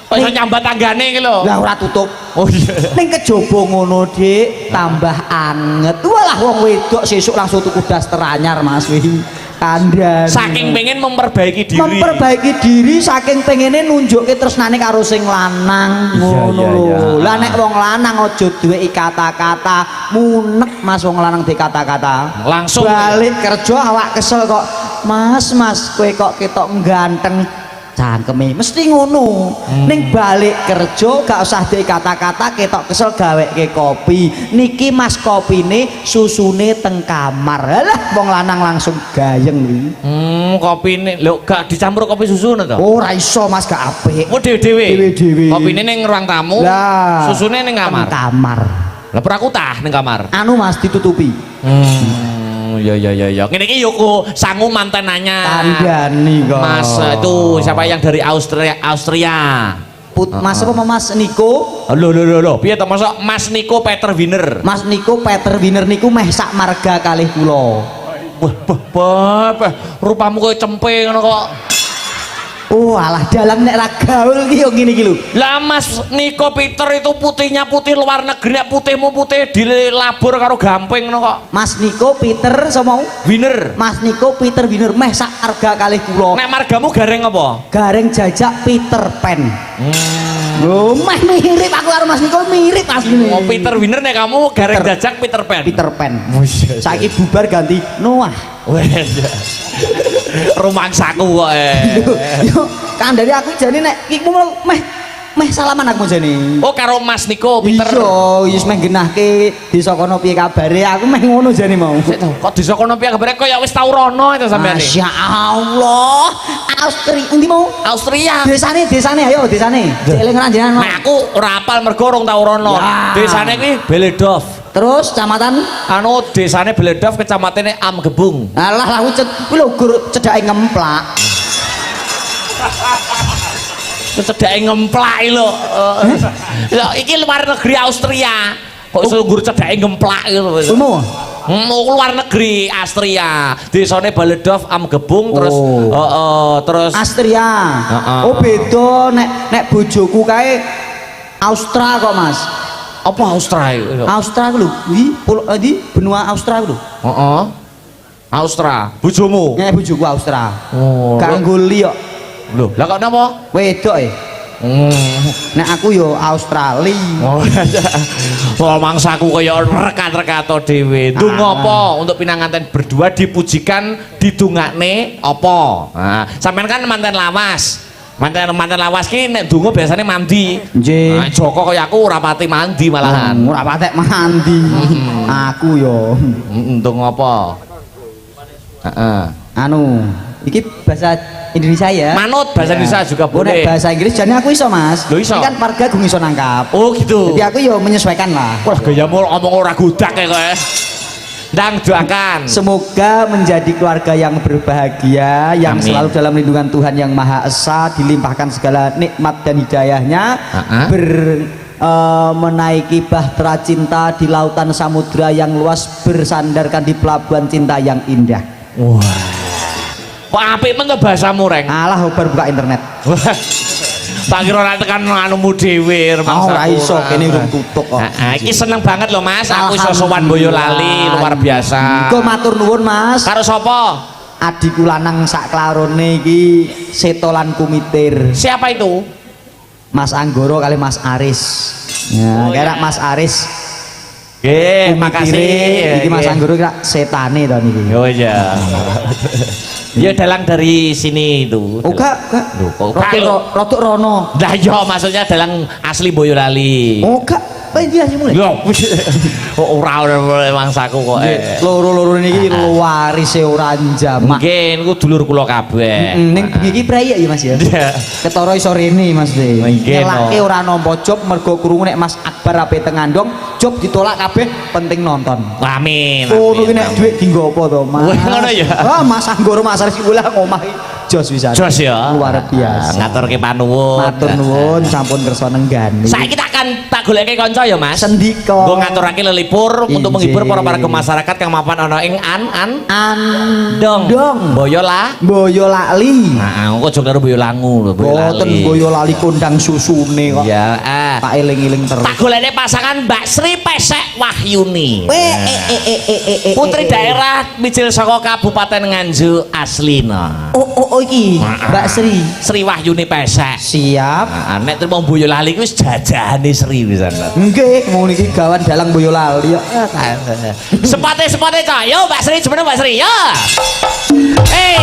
Speaker 2: Kok iso nyambat tanggane iki lho.
Speaker 1: lah ora tutup
Speaker 2: Oh iya.
Speaker 1: ning kejaba ngono Dik tambah anget walah wong wedok sesuk langsung tuku daster anyar Mas wi kandhani
Speaker 2: Saking pengen memperbaiki diri.
Speaker 1: memperbaiki diri saking pengene nunjukke tresnane karo sing lanang ngono
Speaker 2: iya, iya.
Speaker 1: lho. Lah nek wong lanang aja duwe kata-kata munek Mas wong lanang di kata-kata.
Speaker 2: Langsung
Speaker 1: balik kerja awak kesel kok. Mas kowe kok ketok ganteng cangkeme mesti ngono. Ning balik kerja gak usah di kata-kata ketok kesel gaweke kopi. Niki Mas kopine susune teng kamar. Halah wong lanang langsung gayeng kuwi.
Speaker 2: Kopine lho gak dicampur kopi susu to?
Speaker 1: Ora iso Mas gak apik.
Speaker 2: Oh dewe-dewe.
Speaker 1: Dewe-dewe.
Speaker 2: Kopine ning ruang tamu,
Speaker 1: Lah,
Speaker 2: susune ning kamar.
Speaker 1: Kamar.
Speaker 2: Lah peraku tah ning kamar.
Speaker 1: Anu Mas ditutupi.
Speaker 2: Ya ya ya ya. Ngene iki yo sangu mantenannya.
Speaker 1: Kandhani kok.
Speaker 2: Mas itu siapa yang dari Austria?
Speaker 1: Mas apa Mas Niko?
Speaker 2: Lho. Piye to masa Mas Niko Peter Wiener?
Speaker 1: Mas Niko Peter Wiener niku meh sak marga kalih kula.
Speaker 2: Wah, rupamu koyo cempe ngono kok.
Speaker 1: Oh alah dalam nek ra gaul ki yo ngene iki lho.
Speaker 2: Lah Mas Niko Peter itu putihnya putih luar negeri, nek putihmu putih dilabur karo gamping ngono kok.
Speaker 1: Mas Niko Peter sama
Speaker 2: Wiener.
Speaker 1: Mas Niko Peter Wiener meh sak marga kalih kula.
Speaker 2: Nek margamu gareng apa?
Speaker 1: Gareng jajak Peter Pan. Lho meh mirip aku karo Mas Niko mirip asline.
Speaker 2: Oh Peter Wiener nek kamu gareng jajak Peter Pan.
Speaker 1: Peter Pan. Saiki bubar ganti Noah.
Speaker 2: Wes. Rumangsaku kok
Speaker 1: Yo kandhane aku jane nek iku meh salaman aku jane.
Speaker 2: Oh karo Mas Niko Peter.
Speaker 1: Iya, wis meh genahke desa kono piye kabare. Aku meh ngono jane mau.
Speaker 2: Kok desa kono piye kabare kok ya wis tau rono itu sampean.
Speaker 1: Masya Allah. Austria endi mau?
Speaker 2: Austria.
Speaker 1: Desane ayo desane. Eling ora jenengan.
Speaker 2: Nah aku ora apal mergo urung tau rono.
Speaker 1: Ya.
Speaker 2: Desane kuwi Beledov.
Speaker 1: Terus kecamatan
Speaker 2: Anu desane Beledov kecamatane Amgebung.
Speaker 1: alah lah kuwi lho gur cedhake ngemplak.
Speaker 2: Cedhake ngemplak lho. Lho iki luar negeri Austria. Kok iso nggur cedhake ngemplak lho.
Speaker 1: Kuwi
Speaker 2: Luar negeri Austria. Desane Beledov Amgebung terus terus
Speaker 1: Austria. Oh beda nek bojoku kae Austria kok Mas.
Speaker 2: apa Austria?
Speaker 1: Austria lho, di benua Austria lho.
Speaker 2: Heeh. Austria. Bojomu.
Speaker 1: Nek bojoku Austria.
Speaker 2: Oh.
Speaker 1: Kanggo li kok.
Speaker 2: Lho, lah kok napa?
Speaker 1: Wedok e. Nek aku yo Australia.
Speaker 2: Oh, mangsaku kaya rekat-rekato dhewe. Ndonga apa untuk pinanganten berdua dipujikan didungakne apa? Nah, sampean kan manten lawas. Manten lawas ki nek ndonga biasane mandi.
Speaker 1: Nggih.
Speaker 2: Nah, Joko kaya aku ora pati mandi malahan.
Speaker 1: Ora patek mandi. Aku yo.
Speaker 2: Ndonga apa? Heeh.
Speaker 1: Anu, iki bahasa Indonesia ya.
Speaker 2: Manut bahasa Indonesia juga
Speaker 1: Oh, nek
Speaker 2: boleh.
Speaker 1: bahasa Inggris jane aku iso, Mas.
Speaker 2: Lho, iso?
Speaker 1: Ini kan warga gung iso nangkap.
Speaker 2: Oh, gitu.
Speaker 1: Jadi aku yo menyesuaikan lah.
Speaker 2: Wah, gayamu ngomong ora gudak ya kowe. Ndang doakan.
Speaker 1: Semoga menjadi keluarga yang berbahagia, yang
Speaker 2: Amin.
Speaker 1: selalu dalam lindungan Tuhan yang Maha Esa, dilimpahkan segala nikmat dan hidayahnya, menaiki bahtera cinta di lautan samudra yang luas, bersandarkan di pelabuhan cinta yang indah.
Speaker 2: Wah. Kok apik men to bahasamu, Reng?
Speaker 1: Alah, baru buka internet.
Speaker 2: Tak kira ora tekan anumu dhewe
Speaker 1: Oh, ora iso, kene urung tutup kok.
Speaker 2: Iki seneng banget loh Mas, aku iso sowan Boyolali luar biasa.
Speaker 1: Engko matur nuwun, Mas.
Speaker 2: Karo sapa?
Speaker 1: adikku lanang sak klarone iki setolan kumitir.
Speaker 2: Siapa itu?
Speaker 1: Mas Anggoro kali Mas Aris. Ya, kira Mas Aris.
Speaker 2: Makasih.
Speaker 1: Iki Mas Anggoro kira setane to niki.
Speaker 2: Oh iya. Ya dalang dari sini itu.
Speaker 1: Oh gak.
Speaker 2: Loh, kok
Speaker 1: Rotuk Rono.
Speaker 2: Lah iya maksudnya dalang asli Boyolali.
Speaker 1: Oh gak. Iki asli mulai.
Speaker 2: Lho, ora mangsaku kok.
Speaker 1: Loro-loro niki warise ora jamak.
Speaker 2: Nggih, niku dulur kula kabeh.
Speaker 1: Ning bengi iki prayek ya Mas ya. Ketara iso rene Mas De.
Speaker 2: Nggih,
Speaker 1: Nyelake ora nampa job mergo krungu nek Mas Akbar ape tengandong, job ditolak kabeh penting nonton.
Speaker 2: Amin.
Speaker 1: Oh, iki nek dhuwit dienggo apa to, Mas?
Speaker 2: Wah, ngono ya.
Speaker 1: Ah, Mas Anggoro Mas Aris kula ngomah jos wisan.
Speaker 2: Jos ya.
Speaker 1: Luar biasa.
Speaker 2: Ngaturke panuwun.
Speaker 1: Matur nuwun sampun kersa nenggani.
Speaker 2: Saiki tak goleke kanca ya, Mas.
Speaker 1: Sendika.
Speaker 2: Nggo ngaturake lelipur untuk
Speaker 1: Injih.
Speaker 2: menghibur para warga masyarakat kang mapan ana ing
Speaker 1: Andong. Boyolali.
Speaker 2: Nah, kok aja karo Boyolangu lho,
Speaker 1: Boten Boyolali kondang susune kok.
Speaker 2: Ya,
Speaker 1: Tak eling-eling terus.
Speaker 2: tak golekne pasangan Mbak Sri Pesek Wahyuni. Putri
Speaker 1: eh.
Speaker 2: daerah mijil saka Kabupaten Nganjuk aslina.
Speaker 1: Oh iki Mbak Sri.
Speaker 2: Sri Wahyuni Pesek.
Speaker 1: Siap.
Speaker 2: Nah, nek terus wong Boyolali ku wis jajahane Sri pisan.
Speaker 1: Nggih, ngono iki gawan dalang Boyolali ya.
Speaker 2: Sepate kok. Yo Mbak Sri, jemene Mbak Sri. Yo. Hey.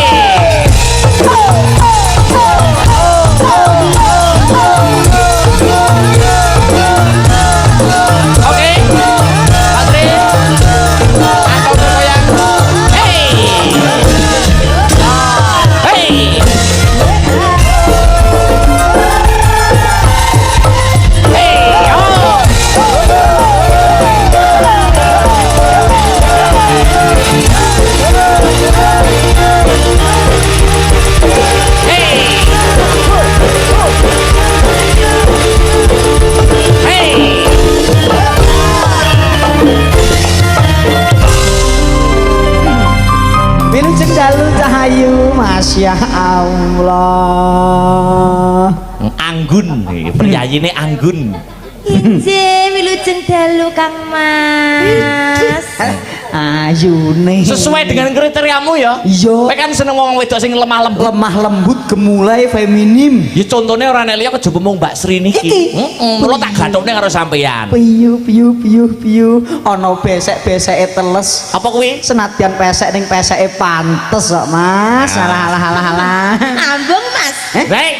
Speaker 2: Oke. Mbak Sri. Angkat goyang. Hey. Hey. Hey. Oh.
Speaker 1: Wilujeng dalu cahayu Masya Allah.
Speaker 2: Anggun, priayine Anggun.
Speaker 5: Inje wilujeng dalu Kang Mas.
Speaker 1: Ayune
Speaker 2: Sesuai dengan kriteriamu ya.
Speaker 1: Iya.
Speaker 2: Kowe kan seneng wong wedok sing lemah lembut.
Speaker 1: lemah lembut gemulai feminim.
Speaker 2: Ya contone ora nek liya kejaba mung Mbak Sri niki.
Speaker 1: Iki.
Speaker 2: Mulo tak gathukne karo sampeyan.
Speaker 1: Piyu ana besek-beseke teles.
Speaker 2: Apa kuwi?
Speaker 1: Senadyan pesek ning peseke pantes kok Mas. Alah.
Speaker 5: Ambung Mas.
Speaker 2: Hei.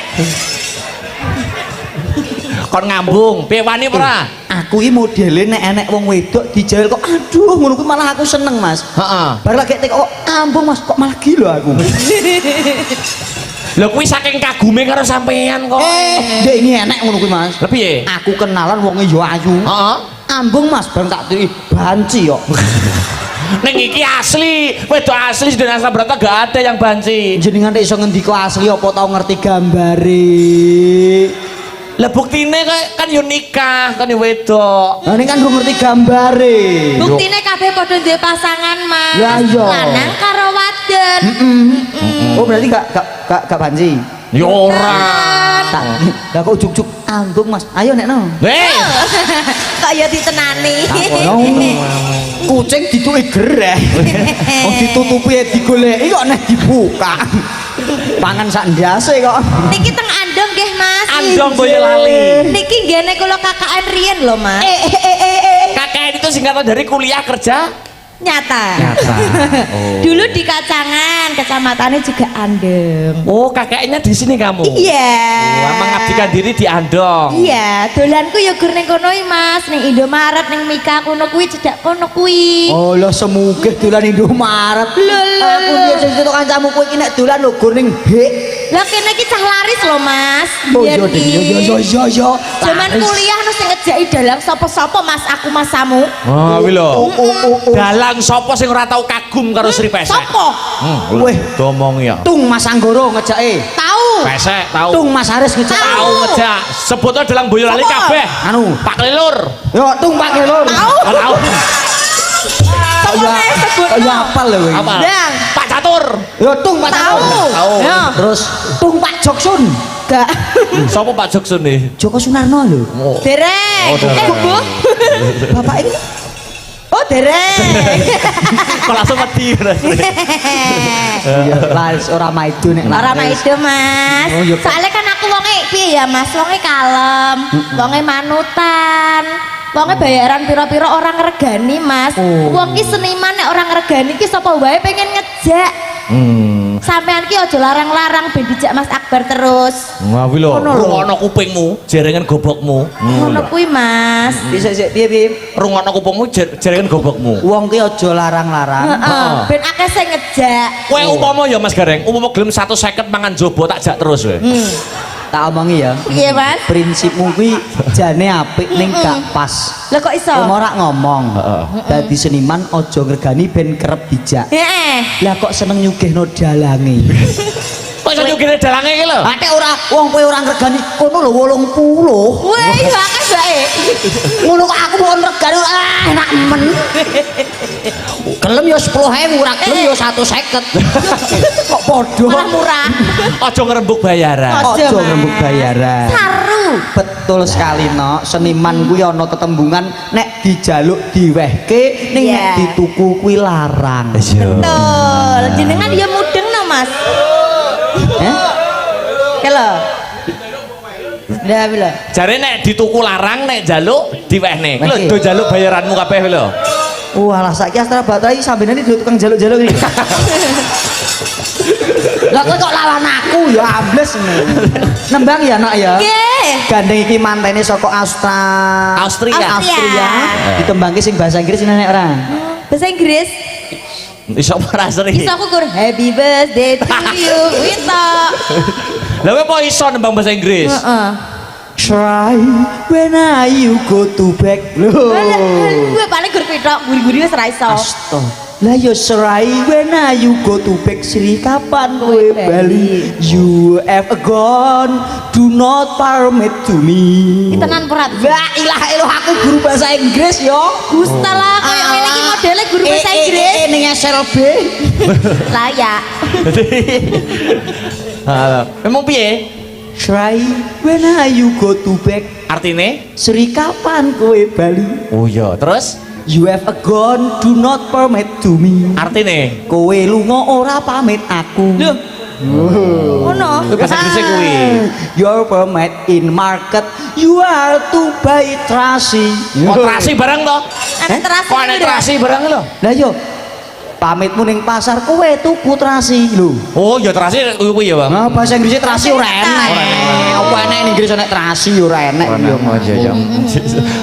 Speaker 2: Kon ngambung, piye wani ora?
Speaker 1: Aku iki modele nek enek wong wedok dijail kok aduh ngono kuwi malah aku seneng Mas.
Speaker 2: Heeh.
Speaker 1: Bar lagi tek kok ambung Mas kok malah gila aku.
Speaker 2: Lho kuwi saking kagume karo sampeyan kok.
Speaker 1: Dek ini enek ngono kuwi Mas.
Speaker 2: Lha piye?
Speaker 1: Aku kenalan wonge yo ayu.
Speaker 2: Heeh.
Speaker 1: Ambung Mas bareng tak tiri banci kok.
Speaker 2: Ning iki asli, wedok asli sing asal berata gak ada yang banci.
Speaker 1: Jenengan nek iso ngendika asli apa tau ngerti gambare?
Speaker 2: Lah buktine kan yo nikah, kan yo wedok.
Speaker 1: Lah ning kan gue ngerti gambare.
Speaker 5: Buktine kabeh padha duwe pasangan Mas.
Speaker 1: Lah iya.
Speaker 5: Lanang karo wadon.
Speaker 1: Oh berarti gak banci.
Speaker 2: Ya ora.
Speaker 1: Tak lah kok juk-juk ambung Mas. Ayo nek no.
Speaker 2: Hei.
Speaker 5: Kok ya ditenani.
Speaker 1: Kucing dituki gereh. Wong ditutupi digoleki kok nek dibuka. Pangan sak ndase kok.
Speaker 5: Niki teng Andong nggih Mas.
Speaker 2: Andong Boyolali.
Speaker 5: Niki nggene kula KKN riyen lho Mas.
Speaker 2: KKN itu singkatan dari kuliah kerja
Speaker 5: Nyata.
Speaker 2: Oh.
Speaker 5: Dulu di Kacangan, kecamatannya juga Andong.
Speaker 2: Oh, kakeknya di sini kamu.
Speaker 5: Iya.
Speaker 2: Wah, mengabdikan diri di Andong.
Speaker 5: Iya, dolanku ya gur ning kono Mas, ning Indomaret ning Mika kono kuwi cedak kono kuwi.
Speaker 1: Oh lho semugih dolan Indomaret.
Speaker 5: Lho.
Speaker 1: Aku biasa cerita kancamu kowe iki nek dolan lho gur ning hek.
Speaker 5: Lah kene iki cah laris lho Mas.
Speaker 1: Oh
Speaker 5: Biyen
Speaker 1: iya ding
Speaker 5: iki.
Speaker 1: yo.
Speaker 5: Zaman kuliah nu sing ngejaki dalang sapa-sapa Mas, aku masamu.
Speaker 2: Oh, kuwi lho.
Speaker 1: Oh.
Speaker 2: Dalang sapa sing ora tau kagum karo Sri Pesek?
Speaker 5: Sapa?
Speaker 1: Weh,
Speaker 2: Domong ya.
Speaker 1: Tung Mas Anggoro ngejake.
Speaker 5: Tahu.
Speaker 2: Pesek tahu.
Speaker 1: Tung Mas Haris ngejake.
Speaker 2: Tahu ngejak. Sebutnya dalang Boyolali
Speaker 5: Sapa?
Speaker 2: kabeh.
Speaker 1: Anu,
Speaker 2: Pak Kelilur.
Speaker 1: yo tung Pak Kelor.
Speaker 5: Tahu.
Speaker 2: Oh, tahu.
Speaker 1: Ya, ya apal lho kowe.
Speaker 2: Apa?
Speaker 5: Dang.
Speaker 2: Pak Catur.
Speaker 1: Yo tung Pak
Speaker 5: Tahu.
Speaker 1: Catur.
Speaker 2: Tahu.
Speaker 5: Ya.
Speaker 1: Terus tung Pak Joksun.
Speaker 5: Gak.
Speaker 2: Sapa Pak Joksun nih?
Speaker 1: Joko Sunarno lho.
Speaker 2: Oh.
Speaker 5: Dereng.
Speaker 2: Oh, dereng.
Speaker 5: Bu.
Speaker 1: Bapak ini. Oh
Speaker 5: dereng.
Speaker 2: Kok langsung mati.
Speaker 1: Lah ora maido nek
Speaker 5: Ora maido, Mas.
Speaker 1: Oh, iya, Pak.
Speaker 5: Soalnya kan aku wonge piye ya, Mas? Wonge kalem, wonge manutan. Wonge bayaran pira-pira orang ngregani, Mas. Wong ki seniman nek orang ngregani ki sapa wae pengen ngejak. Sampean ki aja larang-larang ben dijak Mas Akbar terus.
Speaker 2: Ngawi lho,
Speaker 5: Ngono lho.
Speaker 2: rungono kupingmu, jerengan gobokmu.
Speaker 5: Ngono kuwi, Mas.
Speaker 1: Sik piye
Speaker 2: Rungono kupingmu, jerengan gobokmu.
Speaker 1: wong ki aja larang-larang.
Speaker 5: Heeh, ben akeh sing ngejak.
Speaker 2: Kowe upama ya Mas Gareng, upama gelem 150 mangan jobo tak jak terus kowe.
Speaker 1: Tak omongi ya.
Speaker 5: Piye, Mas?
Speaker 1: Prinsipmu kuwi jane apik ning gak pas.
Speaker 5: Lah kok iso?
Speaker 1: Wong ora ngomong. Dadi seniman aja ngregani ben kerep dijak.
Speaker 5: Heeh.
Speaker 1: Lah kok seneng nyugihno dalange.
Speaker 2: Kok iso nyugine dalange iki lho?
Speaker 1: Ate ora wong kowe ora ngregani kono lho 80.
Speaker 5: Wah, iya akeh bae.
Speaker 1: Ngono kok aku mau ngregani enak men. Gelem ya 10.000, ora gelem ya 150. Kok padha.
Speaker 5: Malah murah.
Speaker 2: Aja ngrembug bayaran.
Speaker 5: Aja,
Speaker 1: Aja
Speaker 5: Mas.
Speaker 1: ngrembug bayaran.
Speaker 5: Saru.
Speaker 1: Betul sekali no, seniman kuwi ana tetembungan nek dijaluk diwehke ning nek
Speaker 5: Iya.
Speaker 1: dituku kuwi larang.
Speaker 5: Betul. Jenengan ya mudeng no, Mas. Kelo. Lah bila.
Speaker 2: Jare nek dituku larang nek jaluk diwehne. Lho
Speaker 1: Wehke.
Speaker 2: do jaluk bayaranmu kabeh lho.
Speaker 1: Wah, saiki Astra Baterai sampeyan iki tukang jaluk-jaluk iki. Lah kowe kok lawan aku ya ambles nembang ya nak ya.
Speaker 5: Nggih.
Speaker 1: Gandeng iki mantene saka
Speaker 2: Austria.
Speaker 1: Austria. Ditembangke sing bahasa Inggris nek ora.
Speaker 5: Bahasa Inggris.
Speaker 2: Iso ora seri.
Speaker 5: Bisa aku kur happy birthday to you. Wito.
Speaker 2: Lah kowe apa iso nembang bahasa Inggris?
Speaker 5: Heeh.
Speaker 1: Try when you go to back. Loh.
Speaker 5: Gue paling gur pitok, guri-guri wis ra iso.
Speaker 1: Asto. Lah yo serai when you go to back Sri kapan kowe bali? You have gone, do not permit to me.
Speaker 5: Iki tenan perat.
Speaker 1: La ilaha illallah aku guru bahasa Inggris yo.
Speaker 5: Gusta lah koyo ngene iki modele guru bahasa Inggris.
Speaker 1: Ning SLB.
Speaker 5: Layak.
Speaker 2: Halo. Emang piye?
Speaker 1: Try when you go to back
Speaker 2: Artine?
Speaker 1: Sri kapan kowe bali?
Speaker 2: Oh iya, terus
Speaker 1: You have gone, do not permit to me.
Speaker 2: artine?
Speaker 1: Kowe lunga ora pamit aku.
Speaker 2: Lho,
Speaker 5: Ngono.
Speaker 2: bahasa Inggrisnya kuwi.
Speaker 1: Your permit in market, you are to buy trasi.
Speaker 2: Kok terasi barang to?
Speaker 5: Ana terasi.
Speaker 2: Kok ana terasi barang lho?
Speaker 1: Lah yo pamitmu ning pasar kowe tuku trasi lho.
Speaker 2: Oh, ya terasi kuwi ya, Bang.
Speaker 1: Nah, bahasa Inggrisnya trasi ora enek. Apa enek ning Inggris enek trasi ora enek.
Speaker 2: Ya.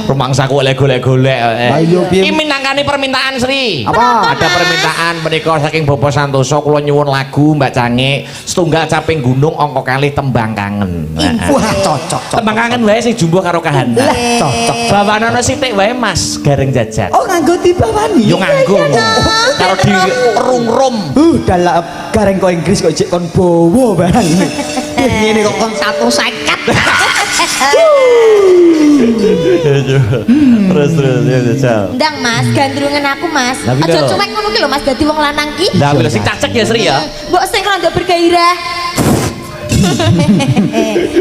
Speaker 2: Rumangsaku oleh golek-golek.
Speaker 1: Lah iya piye?
Speaker 2: Iki minangkani permintaan Sri.
Speaker 1: Apa?
Speaker 2: Ada permintaan menika saking Bapak Santoso kula nyuwun lagu Mbak Cange setunggal caping gunung angka kalih tembang kangen.
Speaker 1: Wah, cocok.
Speaker 2: Tembang kangen wae sing jumbo karo kahana.
Speaker 1: Lah, cocok.
Speaker 2: Bawanana sithik wae Mas Gareng Jajat.
Speaker 1: Oh, nganggo dibawani.
Speaker 2: Yo nganggo. Karo di rum-rum.
Speaker 1: Dalam gareng kok Inggris kok jek kon bowo barang. Ngene kok kon 150.
Speaker 2: Terus ya Jajat.
Speaker 5: Ndang Mas, gandrungan aku Mas.
Speaker 2: Lah, piro?
Speaker 5: Aja cuek ngono ki lho Mas dadi wong lanang ki.
Speaker 2: Lah bila sing cacek ya Sri ya.
Speaker 5: Mbok sing rada bergairah.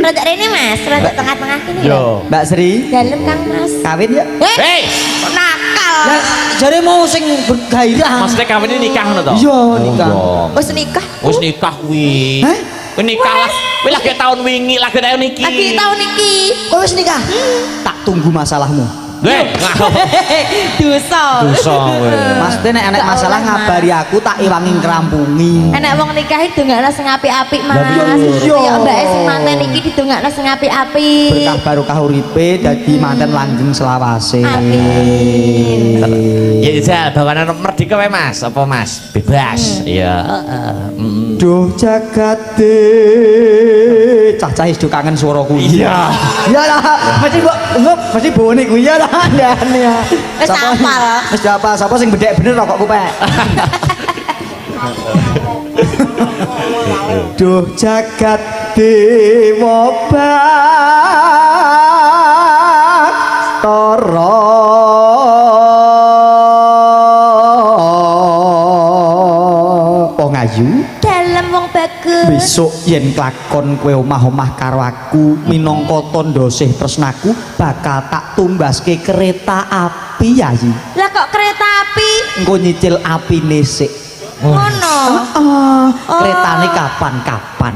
Speaker 5: Rada rene Mas, rada tengah-tengah kene lho.
Speaker 2: Yo.
Speaker 1: Mbak Sri,
Speaker 5: Dalem Kang Mas.
Speaker 1: kawin ya?
Speaker 2: Hei,
Speaker 5: Nakal.
Speaker 1: Lah, jare mau sing bergairah.
Speaker 2: maksudnya kawin ini nikah ngono to?
Speaker 1: Iya, nikah.
Speaker 5: Wis nikah.
Speaker 2: Wis nikah kuwi.
Speaker 1: Hah?
Speaker 2: Kuwi nikah lah. Kuwi lagi tahun wingi, lagi tahun niki.
Speaker 5: Lagi tahun iki.
Speaker 1: Kowe wis nikah? Tak tunggu masalahmu.
Speaker 5: Dosa.
Speaker 2: Dosa kowe.
Speaker 1: Maksudnya nek enek
Speaker 5: Gak
Speaker 1: masalah
Speaker 5: oleh,
Speaker 1: ngabari aku tak iwangi ngrampungi.
Speaker 5: Enek wong nikah dongakno sing apik-apik Mas.
Speaker 1: iya.
Speaker 5: Ya mbake sing manten iki didongakno sing apik-apik.
Speaker 1: Berkah barokah uripe dadi manten langgeng selawase.
Speaker 5: Amin.
Speaker 2: Ya Jal, bawanan merdeka wae Mas, apa Mas? Bebas. Iya,
Speaker 1: Duh jagate. Cah-cah wis kangen swaraku.
Speaker 2: Iya.
Speaker 1: Iya lah, mesti mbok mesti bone ku iya lah ndane ya.
Speaker 5: Wis hafal.
Speaker 1: Wis hafal sapa sing bedhek bener rokokku pek. Duh jagat dewa Bathara Pongayu
Speaker 5: Dalem wong bagus.
Speaker 1: besok yen klakon kowe omah-omah karo aku minangka tandha sih tresnaku bakal tak tumbaske kereta api yayi.
Speaker 5: Lah kok kereta
Speaker 1: engko nyicil apine sik.
Speaker 5: Ngono.
Speaker 1: Keretane kapan-kapan.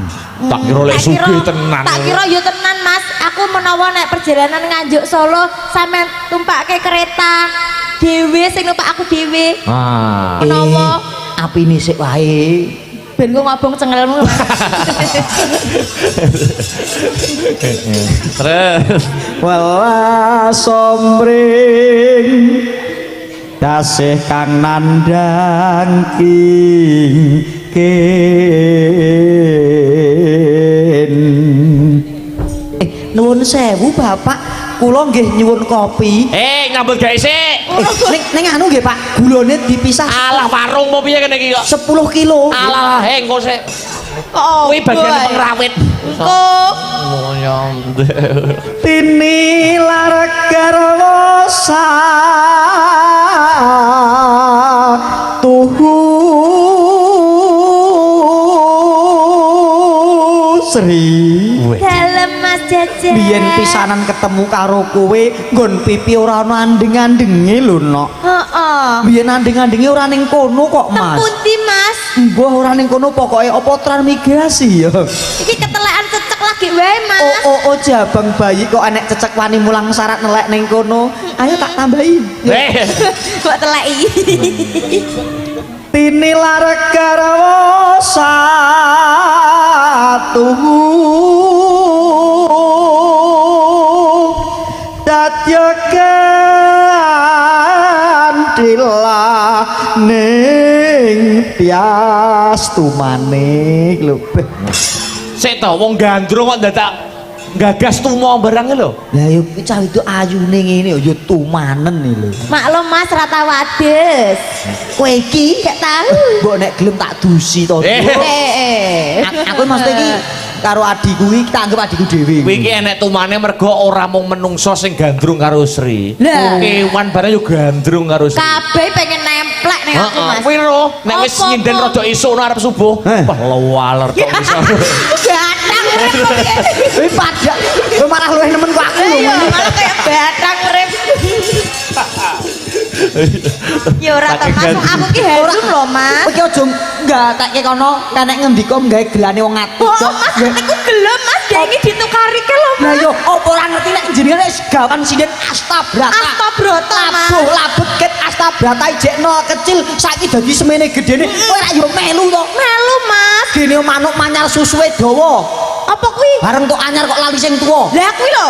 Speaker 2: Tak kira lek sugih tenan.
Speaker 5: Tak kira yo tenan Mas. Aku menawa nek perjalanan nganjuk Solo sampean tumpake kereta dhewe sing numpak aku dhewe.
Speaker 2: Ah.
Speaker 5: Menawa
Speaker 1: Apine sik wae.
Speaker 5: ben ku ngobong cengelmu.
Speaker 2: Terus
Speaker 1: Welas somring tasih kang nandhang nuwun sewu Bapak, kula nggih nyuwun kopi.
Speaker 2: nyambut gawe sik.
Speaker 1: Ning anu nggih Pak, gulane dipisah.
Speaker 2: Alah warung mau piye kene iki kok.
Speaker 1: 10 kilo.
Speaker 2: Alah engko sik.
Speaker 5: Kok
Speaker 2: Kuwi bagian pengrawit.
Speaker 5: kok
Speaker 1: Tini largarwosa tuhu Sri.
Speaker 5: dalem Mas Jajan.
Speaker 1: Biyen pisanan ketemu karo kowe nggon pipi ora ana andeng-andenge lho Nok.
Speaker 5: Heeh.
Speaker 1: Biyen andeng-andenge ora ning kono kok Mas.
Speaker 5: Pundi Mas?
Speaker 1: Mbah ora ning kono pokoke apa transmigrasi ya.
Speaker 5: Iki ketelekan cecek lagi wae Mas.
Speaker 1: Oh jabang bayi kok enek cecek wani mulang syarat nelek ning kono. Ayo tak tambahi.
Speaker 5: Kok teleki.
Speaker 1: Tini largarwosa tuhu dadya kandila ning tias tumane lho.
Speaker 2: Sik to wong gandrung kok dadak gagas tumo barang lho.
Speaker 1: Lah yo cah itu ayune ngene yo tumanen iki lho.
Speaker 5: Maklum Mas rata wades.
Speaker 1: Kowe iki
Speaker 5: Gak tahu.
Speaker 1: mbok nek gelem tak dusi to. Aku mesti iki karo adikku iki tak anggap adikku dhewe.
Speaker 2: Kuwi iki enek tumane mergo ora mung menungso sing gandrung karo Sri.
Speaker 5: Lah.
Speaker 2: Kewan barang yo gandrung karo Sri.
Speaker 5: Kabeh pengen nemplek ning aku Mas.
Speaker 2: Kuwi lho, nek wis
Speaker 5: Apa-apa?
Speaker 2: nyinden rada esuk no arep subuh. Wah lewaler kok iso.
Speaker 5: Batang urip kok piye?
Speaker 1: Kowe pajak, kowe malah luwih nemen kok aku lho.
Speaker 5: Iya, malah kayak batang urip. Ya ora to Mas, aku ki helm lho Mas.
Speaker 1: Kowe ki aja nggatekke kono kenek ngendika gawe gelane wong ati.
Speaker 5: Oh, Mas, niku gelem Mas, dengi ditukari ke lho
Speaker 1: Lah
Speaker 5: Mas.
Speaker 1: yo apa ora ngerti nek jenenge wis gawan sinden Astabrata.
Speaker 5: Astabrata, Mas.
Speaker 1: Labuh labet ket Astabrata ijekno kecil saiki dadi semene gedene. Kowe ora yo melu to.
Speaker 5: Melu Mas.
Speaker 1: Gene manuk manyar susuwe dawa.
Speaker 5: Apa kuwi?
Speaker 1: Bareng tok anyar kok lali sing tuwa.
Speaker 5: Lah kuwi lho.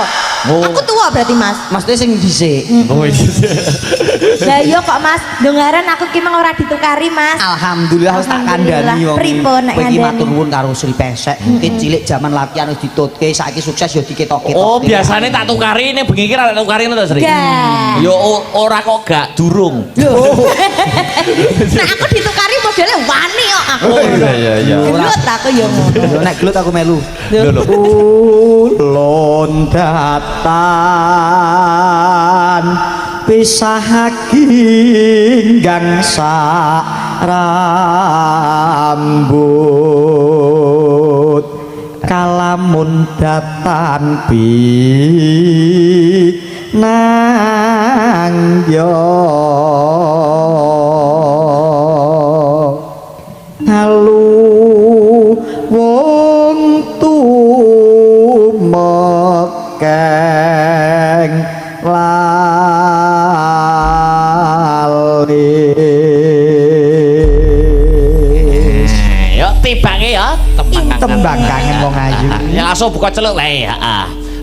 Speaker 5: Aku tua berarti Mas.
Speaker 1: Maksudnya sing dhisik.
Speaker 2: Oh iya.
Speaker 5: Lah iya kok Mas, dengaran aku ki mang ora ditukari Mas.
Speaker 1: Alhamdulillah wis tak
Speaker 5: Alhamdulillah.
Speaker 1: kandhani wong.
Speaker 5: Pripun nek
Speaker 1: Kowe iki
Speaker 5: ngandhani?
Speaker 1: matur nuwun karo Sri Pesek. Mungkin cilik zaman latihan wis ditutke, saiki sukses ya diketok-ketok.
Speaker 2: Oh, biasane tak tukari ning bengi iki ra tak tukari to, Sri.
Speaker 5: Gak.
Speaker 2: Yo ora kok gak durung.
Speaker 5: Nah aku ditukari modelnya wani kok aku.
Speaker 2: iya.
Speaker 5: Gelut aku ya ngono.
Speaker 1: Nek gelut aku melu.
Speaker 2: Lho.
Speaker 1: Ulun datan pisahake gangsa rambut kalamun datan nang yo halu wong tumekeng lalis
Speaker 2: Yo tibake ya,
Speaker 1: tembang kangen wong ayu
Speaker 2: Ya langsung buka celuk lah ya.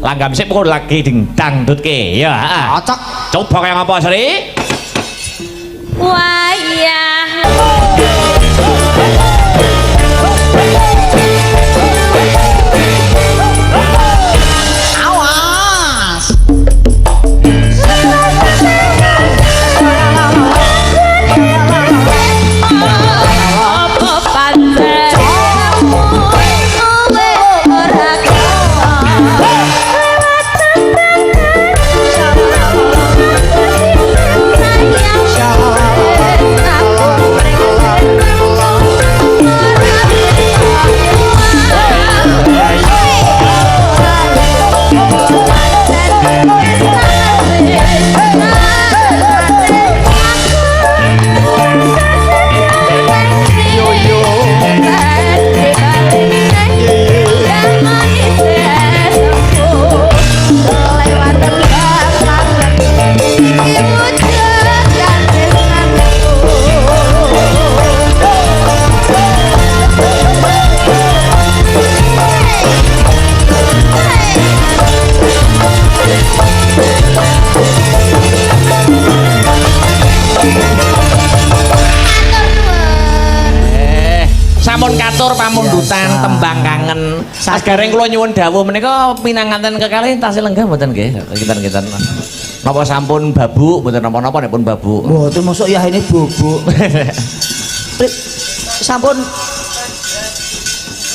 Speaker 2: Langgam sik pokok lagi dangdutke ya.
Speaker 1: cocok
Speaker 2: Coba kayak apa Sri?
Speaker 5: Wayah.
Speaker 1: awas
Speaker 5: Apa pancen kowe ora kena lewat sayang aku
Speaker 2: tembang kangen. Mas Gareng kula nyuwun dawuh menika pinanganten kekalih tasih lenggah mboten nggih? Kinten-kinten. Napa sampun babuk mboten napa-napa nek pun babuk.
Speaker 1: Mboten mosok ya ini bubuk. Sampun.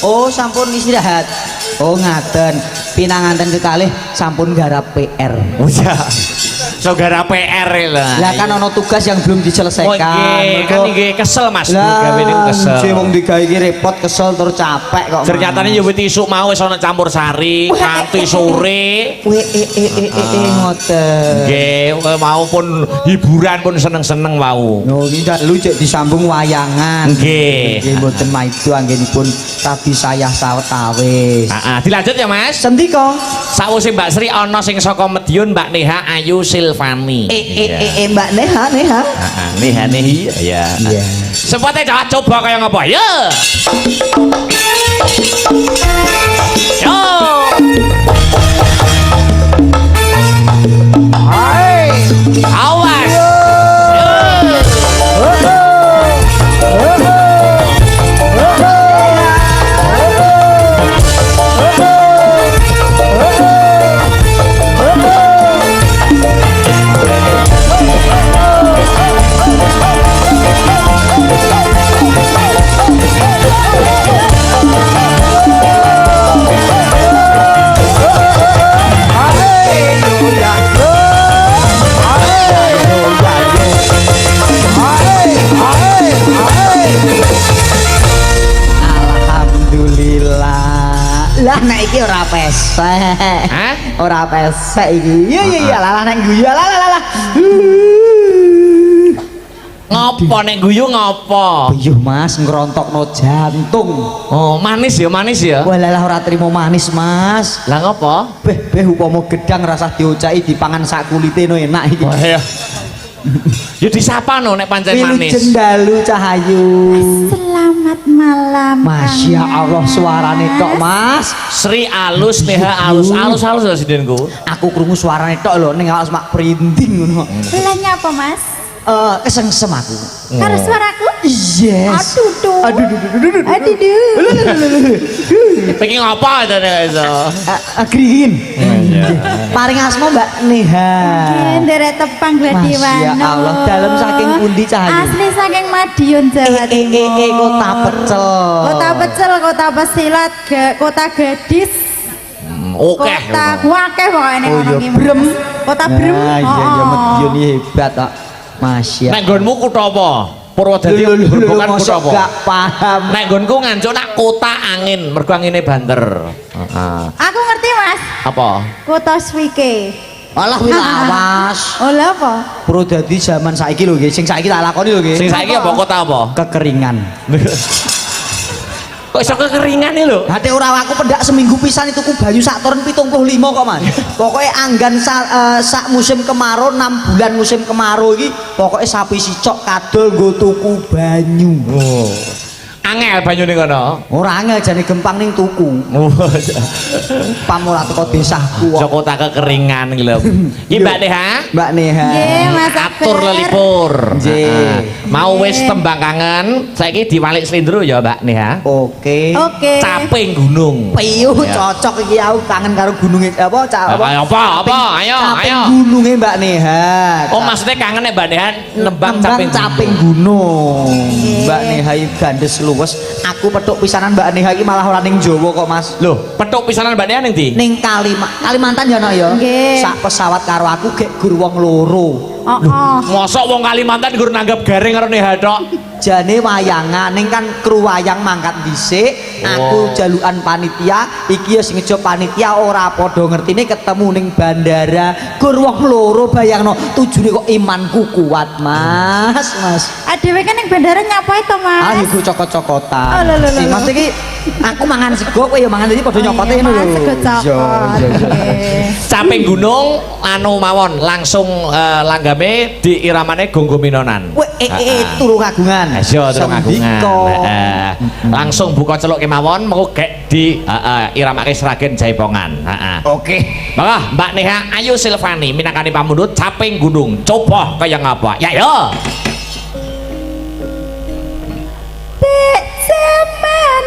Speaker 1: Oh, sampun istirahat. Oh, ngaten. Pinanganten kekalih sampun garap PR.
Speaker 2: Oh ya. Saudara PR lah.
Speaker 1: Lah kan ono tugas yang belum diselesaikan.
Speaker 2: Oh nggih, kan nggih kesel Mas.
Speaker 1: Lah,
Speaker 2: Gawe niku kesel.
Speaker 1: sing wong digawe iki repot, kesel terus capek kok.
Speaker 2: Ternyatane ya wit isuk mau wis ana campur sari, kanthi sore.
Speaker 1: Ngoten.
Speaker 2: Nggih, maupun hiburan pun seneng-seneng wau.
Speaker 1: Oh, iki lu cek disambung wayangan.
Speaker 2: Nggih.
Speaker 1: Nggih mboten maido anggenipun tadi saya sawetawis.
Speaker 2: Heeh, dilanjut ya Mas.
Speaker 1: Sendika.
Speaker 2: Sawise Mbak Sri ana sing saka Madiun Mbak Neha Ayu Silvani.
Speaker 1: Mbak Neha.
Speaker 2: Heeh, Neha Nehi ya.
Speaker 1: Iya.
Speaker 2: Sempote coba kaya ngapa? Ya. Yo.
Speaker 4: Hai.
Speaker 2: Awas.
Speaker 1: Lah nek iki ora pesek.
Speaker 2: Hah?
Speaker 1: Ora pesek iki. Iya lah nek guyu lah.
Speaker 2: Ngopo nek guyu ngopo?
Speaker 1: Buyuh Mas ngrontokno jantung.
Speaker 2: Oh, manis ya.
Speaker 1: Walah ora trimo manis Mas.
Speaker 2: Lah ngopo?
Speaker 1: Beh upama gedang rasa diocaki dipangan sak kulite no enak iki.
Speaker 2: Wah ya. Ya disapa no nek pancen manis.
Speaker 1: Wilujeng dalu Cahayu.
Speaker 3: Selamat malam.
Speaker 1: Masya Allah suarane tok Mas.
Speaker 2: Sri alus Neha alus lho sindenku.
Speaker 1: Aku krungu suarane tok lho ning awak semak prinding ngono.
Speaker 3: Lah nyapa Mas?
Speaker 1: Kesengsem aku.
Speaker 3: Karo suaraku?
Speaker 1: Yes.
Speaker 3: Aduh.
Speaker 2: Pengen apa itu iso?
Speaker 1: Agriin. Paring asma Mbak Neha.
Speaker 3: Nderek tepang Gladiwano.
Speaker 1: Masya Allah, dalam saking pundi Cahayu?
Speaker 3: Asli saking Madiun Jawa Timur.
Speaker 1: Kota Pecel.
Speaker 3: Kota Pecel, Kota Pesilat, Kota Gadis.
Speaker 2: Oke.
Speaker 3: Kota Wakeh pokoknya
Speaker 1: Oh iya,
Speaker 3: ngono ki,
Speaker 1: Brem.
Speaker 3: Mas. Kota Brem.
Speaker 1: Iya Madiun iki hebat kok. Masya.
Speaker 2: Nek nggonmu kutha apa? Purwodadi bukan kutha apa?
Speaker 1: Gak paham.
Speaker 2: Nek nggonku ngancuk nak kota angin, mergo angine banter. Heeh.
Speaker 3: Aku ngerti Mas.
Speaker 2: Apa?
Speaker 3: Kota Swike.
Speaker 1: Alah wilawas.
Speaker 3: Oh lha apa?
Speaker 1: Purwodadi zaman saiki lho nggih, sing saiki tak lakoni lho nggih.
Speaker 2: Sing saiki apa kota apa?
Speaker 1: Kekeringan.
Speaker 2: Kok iso kekeringan iki lho?
Speaker 1: Hati ora aku pendak seminggu pisan itu ku banyu sak turun 75 kok Mas. Pokoknya anggan sak musim kemarau 6 bulan musim kemarau iki pokoknya sapi sicok kadol nggo tuku banyu.
Speaker 2: Oh. Angel banyune kono.
Speaker 1: Ora angel jane gempang ning tuku.
Speaker 2: Oh.
Speaker 1: Pamula teko desaku kok.
Speaker 2: Kota kekeringan iki lho. Iki Mbak Neha.
Speaker 1: Mbak Neha.
Speaker 3: Nggih, Mas.
Speaker 2: Atur lelipur.
Speaker 1: Nggih.
Speaker 2: Mau wis tembang kangen, saiki diwalik slendro ya Mbak Neha.
Speaker 1: Oke.
Speaker 3: Oke.
Speaker 2: Caping gunung.
Speaker 1: Piyu cocok iki aku kangen karo gununge apa
Speaker 2: Apa? Ayo.
Speaker 1: Gununge Mbak Neha.
Speaker 2: Oh, maksudnya kangen nek Mbak Neha nembang
Speaker 1: caping gunung. Mbak Neha iki gandes luwes. Aku petuk pisanan Mbak Neha iki malah ora ning Jawa kok Mas.
Speaker 2: Loh, petuk pisanan Mbak Neha ning ndi?
Speaker 1: Ning Kalimantan ya no ya.
Speaker 3: Nggih.
Speaker 1: Sak pesawat karo aku gek gur wong loro.
Speaker 2: Mosok wong Kalimantan gur nanggap garing karo Neha tok.
Speaker 1: Jane wayangan ning kan kru wayang mangkat dhisik, aku jalukan panitia, iki ya sing ngejob panitia ora padha ngertine ketemu ning bandara. Gur wong loro bayangno, tujune kok imanku kuat, Mas.
Speaker 3: Adewe kan ning bandara nyapai to, Mas?
Speaker 1: Ah iku cokot-cokotan.
Speaker 3: Oh, lho.
Speaker 1: Mas iki aku mangan sego kowe ya mangan dadi padha nyokote ngono lho.
Speaker 3: Sego cokot.
Speaker 2: Caping gunung anu mawon langsung langgame di iramane Gonggo Minonan.
Speaker 1: Turu kagungan.
Speaker 2: Ayo turu kagungan. Langsung buka celuk kemawon mengko gek di iramake Sragen Jaipongan.
Speaker 1: Oke.
Speaker 2: Maka Mbak Neha Ayu Silvani minangkani pamundhut Caping Gunung. Coba kaya ngapa? Ya yo.
Speaker 3: Dek zaman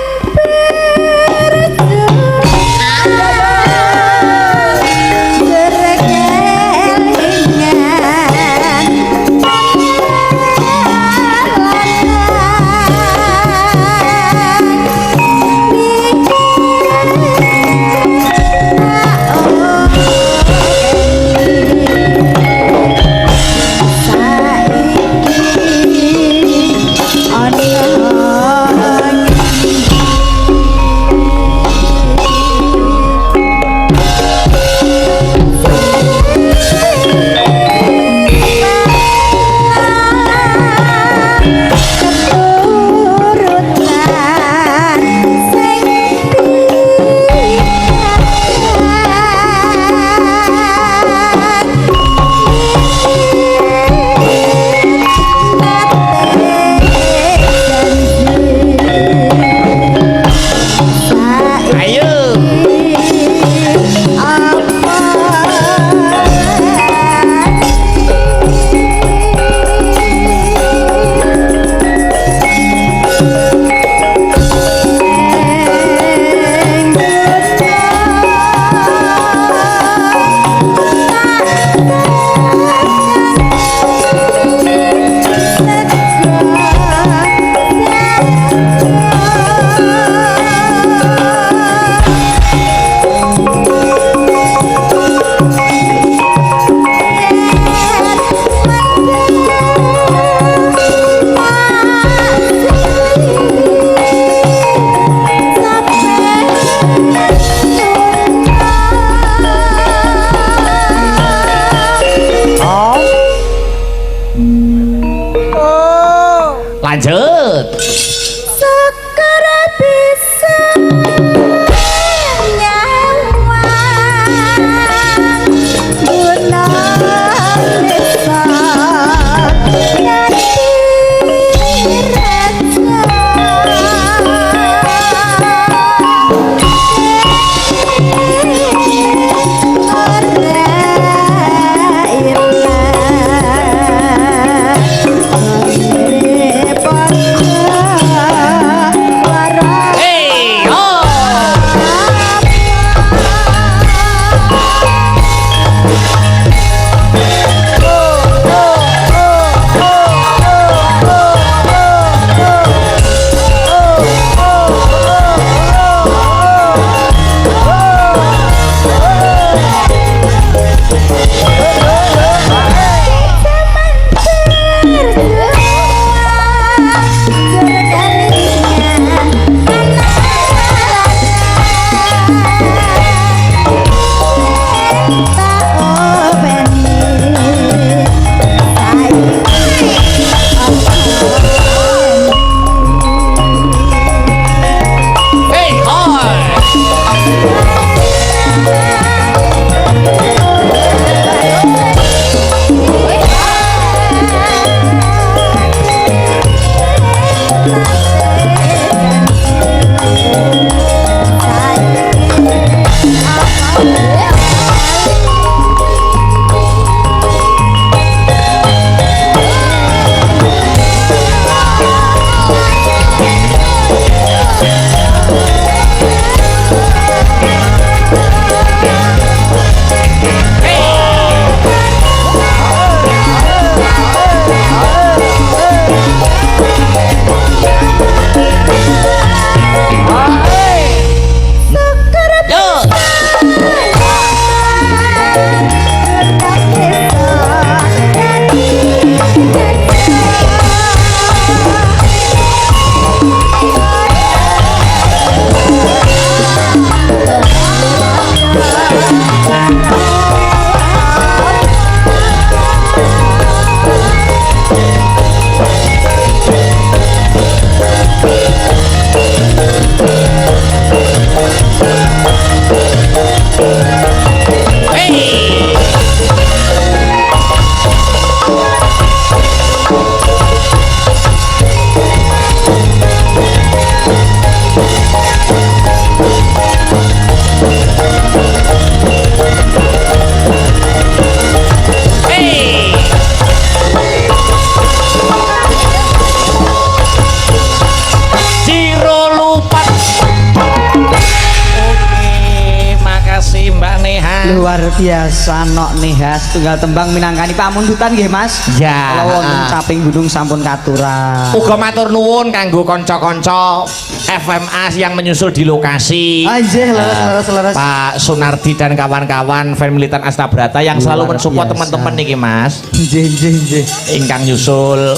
Speaker 1: luar biasa nok nihas tunggal tembang minangkani pamundutan nggih Mas.
Speaker 2: Ya.
Speaker 1: Kula wonten caping gunung sampun katuran.
Speaker 2: Uga matur nuwun kanggo kanca-kanca FMA yang menyusul di lokasi.
Speaker 1: Anjir leres.
Speaker 2: Pak Sunardi dan kawan-kawan fan militan Astabrata yang selalu
Speaker 1: Luar
Speaker 2: mensupport
Speaker 1: biasa.
Speaker 2: teman-teman niki Mas.
Speaker 1: Nggih.
Speaker 2: Ingkang nyusul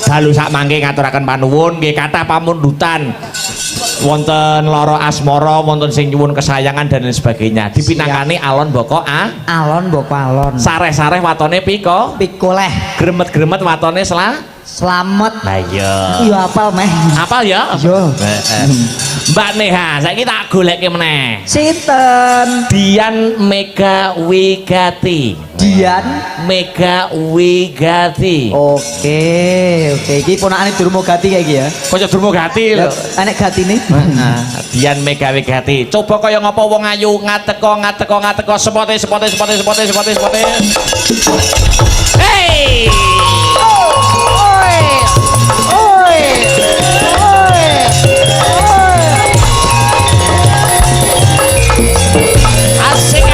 Speaker 2: dalu sak mangke ngaturaken panuwun nggih kathah pamundutan. Wonten loro asmara, wonten sing nyuwun kesayangan dan lain sebagainya. Dipinangkani alon boko
Speaker 1: Alon mbok alon.
Speaker 2: sareh-sareh watone piko,
Speaker 1: Pikoleh
Speaker 2: gremet-gremet watone
Speaker 1: slamet.
Speaker 2: Lah iya.
Speaker 1: Iya apal meh.
Speaker 2: Apa ya?
Speaker 1: Yo.
Speaker 2: Mbak Neha, saiki tak goleke meneh.
Speaker 1: Sinten?
Speaker 2: Dian Mega Wigati.
Speaker 1: Dian.
Speaker 2: Mega Wigati.
Speaker 1: Oke. Iki ponakane Durmo Gati kayak iki ya.
Speaker 2: Kaya Durmo Gati lho.
Speaker 1: Enek gatine.
Speaker 2: Dian Mega Wigati. Coba kaya ngapa wong ayu ngateko sepote. Hey! Asik.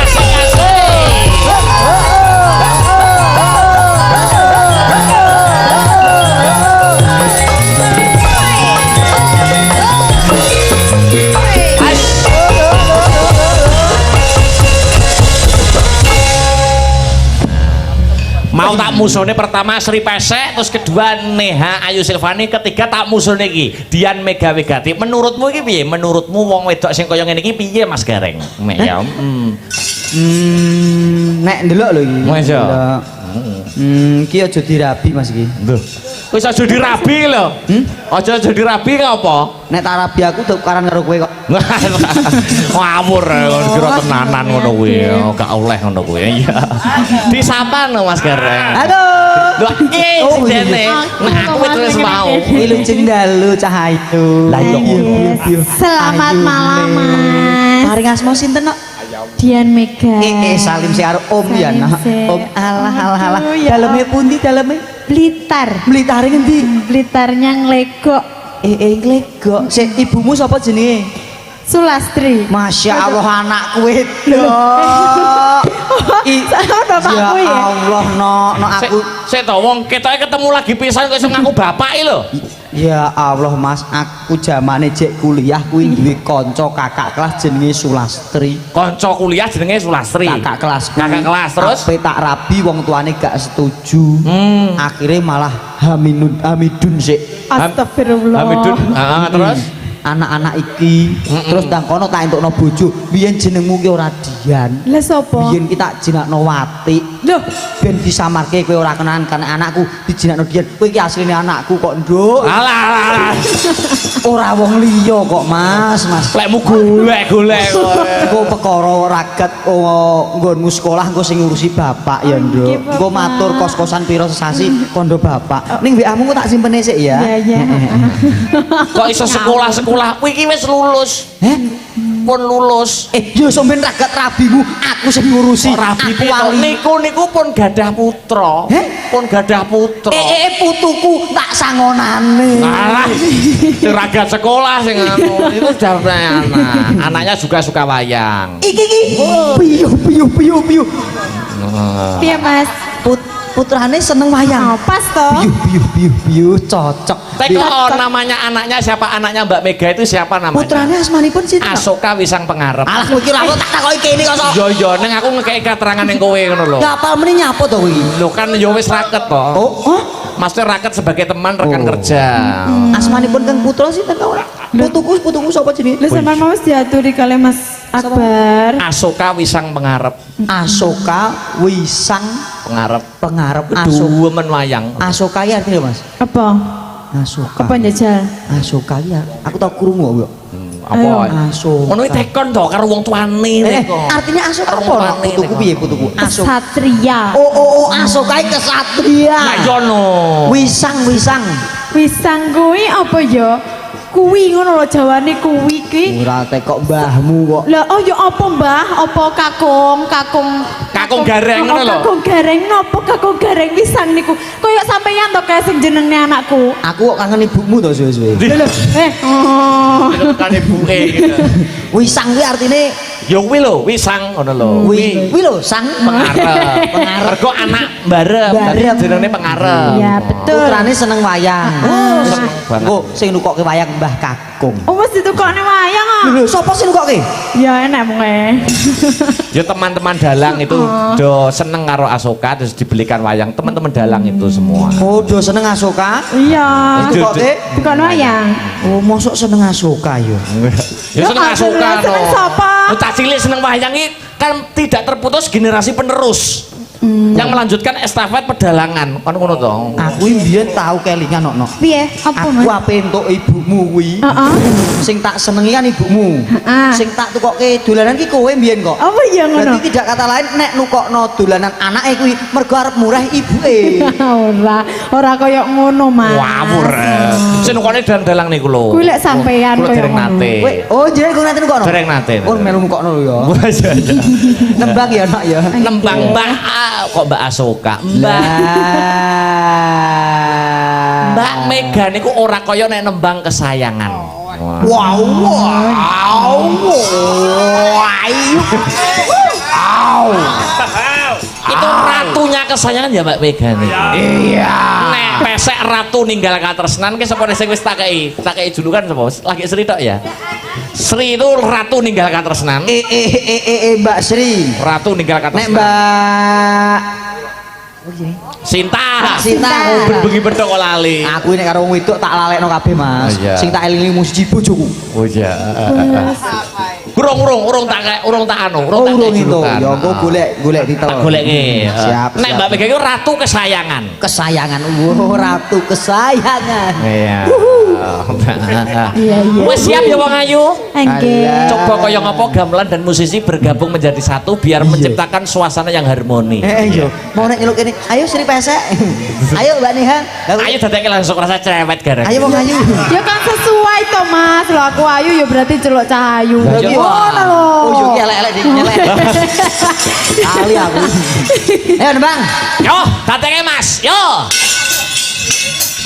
Speaker 2: Mau tak musone pertama Sri Pesek, terus kedua Neha Ayu Silvani, ketiga tak musone iki Dian Mega Wigati. Menurutmu iki piye? Menurutmu wong wedok sing kaya ngene iki piye Mas Gareng? Mek ya.
Speaker 1: Nek ndelok lho iki.
Speaker 2: Wes ya.
Speaker 1: Ki aja dirabi Mas iki.
Speaker 2: Lho. Wis aja dirabi lho. Aja dirabi ngapa?
Speaker 1: Nek tak rabi aku tukaran karo kowe kok.
Speaker 2: Ngawur kira tenanan ngono kuwi. Gak oleh ngono kuwi. Iya. Disapa no Mas Gareng.
Speaker 1: Halo.
Speaker 2: Lho iki
Speaker 1: Oh,
Speaker 2: sing dene.
Speaker 1: iya.
Speaker 2: Nah aku terus mau.
Speaker 1: Ilu cendalu cahayu.
Speaker 2: Lah iya.
Speaker 3: Selamat malam Mas.
Speaker 1: Paring asma sinten nok?
Speaker 3: Dian Mega.
Speaker 1: Salim si arep Om ya nak. Om alah.
Speaker 3: Ya
Speaker 1: Daleme pundi daleme?
Speaker 3: Blitar.
Speaker 1: Blitare ngendi?
Speaker 3: Blitarnya nglegok.
Speaker 1: Nglegok. Sik ibumu sapa jenenge?
Speaker 3: Sulastri.
Speaker 1: Masya Allah anakku wedok.
Speaker 3: Sama bapakku ya?
Speaker 1: Allah no aku.
Speaker 2: Sik to wong ketoke ketemu lagi pisan kok iso ngaku bapak lho.
Speaker 1: Ya Allah Mas, aku zamane jek kuliah kuwi duwe kanca kakak kelas jenenge Sulastri.
Speaker 2: Kanca kuliah jenenge Sulastri.
Speaker 1: Kakak kelas.
Speaker 2: Kakak kelas terus
Speaker 1: Ape tak rabi wong tuane gak setuju. Akhirnya malah Hamidun sik.
Speaker 3: Astagfirullah.
Speaker 2: Hamidun. Terus
Speaker 1: Anak-anak iki terus ndang kono tak entukno bojo. Biyen jenengmu ki ora Dian.
Speaker 3: Lah sapa?
Speaker 1: Biyen kita jinakno Wati.
Speaker 3: Loh,
Speaker 1: Ben disamarke kowe ora kenalan kan anakku dijinakno Dian. Kowe iki asline anakku kok, Nduk.
Speaker 2: alah.
Speaker 1: Ora wong liya kok, Mas.
Speaker 2: Lekmu golek-golek kowe.
Speaker 1: Engko perkara ragat nggonmu sekolah engko sing ngurusi bapak ya, Nduk. Engko matur kos-kosan pira sesasi kondo bapak. Ning WA-mu kok tak simpene sik ya.
Speaker 3: ya.
Speaker 2: Kok iso sekolah kowe iki wis lulus. Pun lulus.
Speaker 1: Yo sampean ragat rabimu, aku sing ngurusi.
Speaker 2: Rabi
Speaker 1: Aku wali.
Speaker 2: niku pun gadah putra. Pun gadah putra.
Speaker 1: Putuku tak sangonane.
Speaker 2: Alah, ragat sekolah sing anu itu sudah anak. Anaknya juga suka wayang.
Speaker 1: Iki piyu.
Speaker 3: Piye Mas?
Speaker 1: Putrane seneng wayang.
Speaker 3: Pas toh?
Speaker 1: Piyu cocok.
Speaker 2: Teko namanya anaknya siapa? Anaknya Mbak Mega itu siapa namanya?
Speaker 1: Putrane asmanipun sinten?
Speaker 2: Asoka Wisang Pengarep.
Speaker 1: Alah kowe kira aku tak takoki kene kok.
Speaker 2: Yo ning aku ngekeki keterangan ning kowe ngono lho.
Speaker 1: Ya apal meneh nyapa to kowe iki?
Speaker 2: Lho kan yo wis raket to.
Speaker 1: Oh,
Speaker 2: Maksudnya raket sebagai teman rekan kerja.
Speaker 1: asmanipun Kang Putra sinten kawan? Putuku sapa jenenge?
Speaker 3: Lah sampean mau diaturi kali Mas Akbar.
Speaker 2: Asoka Wisang Pengarep.
Speaker 1: Asoka Wisang
Speaker 2: Pengarep
Speaker 1: Asoka.
Speaker 2: men wayang.
Speaker 1: Asoka ya artinya Mas?
Speaker 3: Apa?
Speaker 1: Asoka.
Speaker 3: Apa njajal?
Speaker 1: Asoka ya. Aku tau krungu kok.
Speaker 2: Apa?
Speaker 1: Asoka.
Speaker 2: Ngono iki tekon to karo wong tuane nek.
Speaker 1: Artinya Asoka
Speaker 2: Karo
Speaker 1: apa?
Speaker 2: tuane
Speaker 1: Putuku
Speaker 2: nek.
Speaker 1: piye putuku? Asoka.
Speaker 3: Satria.
Speaker 1: Oh, Asoka iki kesatria.
Speaker 2: Nah yo no.
Speaker 1: Wisang.
Speaker 3: Wisang kuwi apa ya? Kuwi ngono lho jawane kuwi ki.
Speaker 1: Ora tekok mbahmu kok.
Speaker 3: Lah oh ya apa Mbah? Apa kakung
Speaker 2: Gareng ngono lho.
Speaker 3: Kakung gareng napa kakung gareng wisang niku? Kaya sampeyan to kae sing jenenge anakku.
Speaker 1: Aku kok kangen ibumu to suwe-suwe.
Speaker 3: Lho, oh.
Speaker 2: Kan ibuke gitu.
Speaker 1: Wisang kuwi artine
Speaker 2: Ya kuwi lho, wisang ngono lho.
Speaker 1: Wi lho sang
Speaker 2: Pengarep. Mergo anak barep, dadi jenenge pengarep.
Speaker 3: Iya, betul.
Speaker 1: putrane seneng wayang.
Speaker 2: Seneng banget.
Speaker 1: Engko sing nukokke wayang Mbah Kakung.
Speaker 3: Oh, wis ditukokne wayang kok.
Speaker 1: Lho, sapa sing nukokke?
Speaker 3: Ya enak mongke.
Speaker 2: Ya teman-teman dalang itu do seneng karo Asoka terus dibelikan wayang teman-teman dalang itu semua.
Speaker 1: Oh, do seneng Asoka.
Speaker 3: Iya.
Speaker 1: Nukokke?
Speaker 3: Bukan wayang.
Speaker 1: Oh, mosok seneng Asoka ya.
Speaker 2: Ya seneng Asoka no.
Speaker 3: Seneng sapa?
Speaker 2: Cah cilik seneng wayang iki kan tidak terputus generasi penerus. Yang melanjutkan estafet pedalangan. Kan ngono to.
Speaker 1: Aku mbiyen tau kelingan nok.
Speaker 3: Piye? Apa,
Speaker 1: Aku
Speaker 3: Mas?
Speaker 1: ape entuk ibumu kuwi.
Speaker 3: Heeh.
Speaker 1: Sing tak senengi kan ibumu.
Speaker 3: Heeh.
Speaker 1: Sing tak tukokke dolanan ki kowe mbiyen kok.
Speaker 3: Apa ya ngono?
Speaker 1: Berarti tidak kata lain nek nukokno dolanan anake kuwi mergo arep murah ibuke.
Speaker 3: Ora kaya ngono, Mas.
Speaker 2: Wawur. Sing nukone dalang niku lho.
Speaker 3: Kuwi lek sampean
Speaker 2: Kulo
Speaker 3: kaya
Speaker 2: dereng
Speaker 3: ngono.
Speaker 2: nate.
Speaker 1: Kowe oh jenenge kowe nanti nukokno.
Speaker 2: Dereng nate.
Speaker 1: Oh melu nukokno lho ya.
Speaker 2: Wah, iya, iya.
Speaker 1: Nembang ya nak ya.
Speaker 2: Nembang Mbak kok Mbak Asoka. Mbak Mega niku ora kaya nek nembang kesayangan.
Speaker 1: Wow.
Speaker 2: Itu ratunya kesayangan ya Mbak Mega nih. Iya. Nek pesek ratu ninggal katresnan ki sapa sing wis tak kei julukan sapa? Lagi Sri tok ya. Sri itu ratu ninggal katresnan.
Speaker 1: Mbak Sri.
Speaker 2: Ratu ninggal
Speaker 1: Nek
Speaker 2: katresnan.
Speaker 1: Mbak
Speaker 2: Sinta.
Speaker 1: Sinta.
Speaker 2: Oh bengi bedok kok lali.
Speaker 1: Aku ini karo wong wedok tak lalekno kabeh, Mas.
Speaker 2: Oh, iya.
Speaker 1: Sing tak eling musiji bojoku.
Speaker 2: Oh iya. Urung tak anu,
Speaker 1: Oh,
Speaker 2: tak
Speaker 1: urung itu.
Speaker 2: julukan.
Speaker 1: Ya engko golek ditel.
Speaker 2: Tak goleki.
Speaker 1: Siap.
Speaker 2: Nek Mbak Mega itu ratu kesayangan.
Speaker 1: Kesayangan. Wow, ratu kesayangan.
Speaker 2: Iya.
Speaker 3: Iya.
Speaker 2: Wes siap ya Wong Ayu?
Speaker 3: Nggih.
Speaker 1: Alah.
Speaker 2: Coba kaya ngapa gamelan dan musisi bergabung menjadi satu biar menciptakan suasana yang harmoni.
Speaker 1: Yo, mau nek nyeluk kene. Ayo Sri Pesek. Ayo Mbak Neha.
Speaker 2: Ayo dadak langsung rasa cerewet garek.
Speaker 1: Ayo wong ayu.
Speaker 3: Ya kan sesuai to, Mas. Lho aku ayu ya berarti celuk cahayu.
Speaker 2: Lah, iya.
Speaker 3: Ngono lho.
Speaker 1: Oh, yo ki elek-elek dik nyelek. Kali aku. Ayo Bang.
Speaker 2: Yo, datenge Mas. Yo.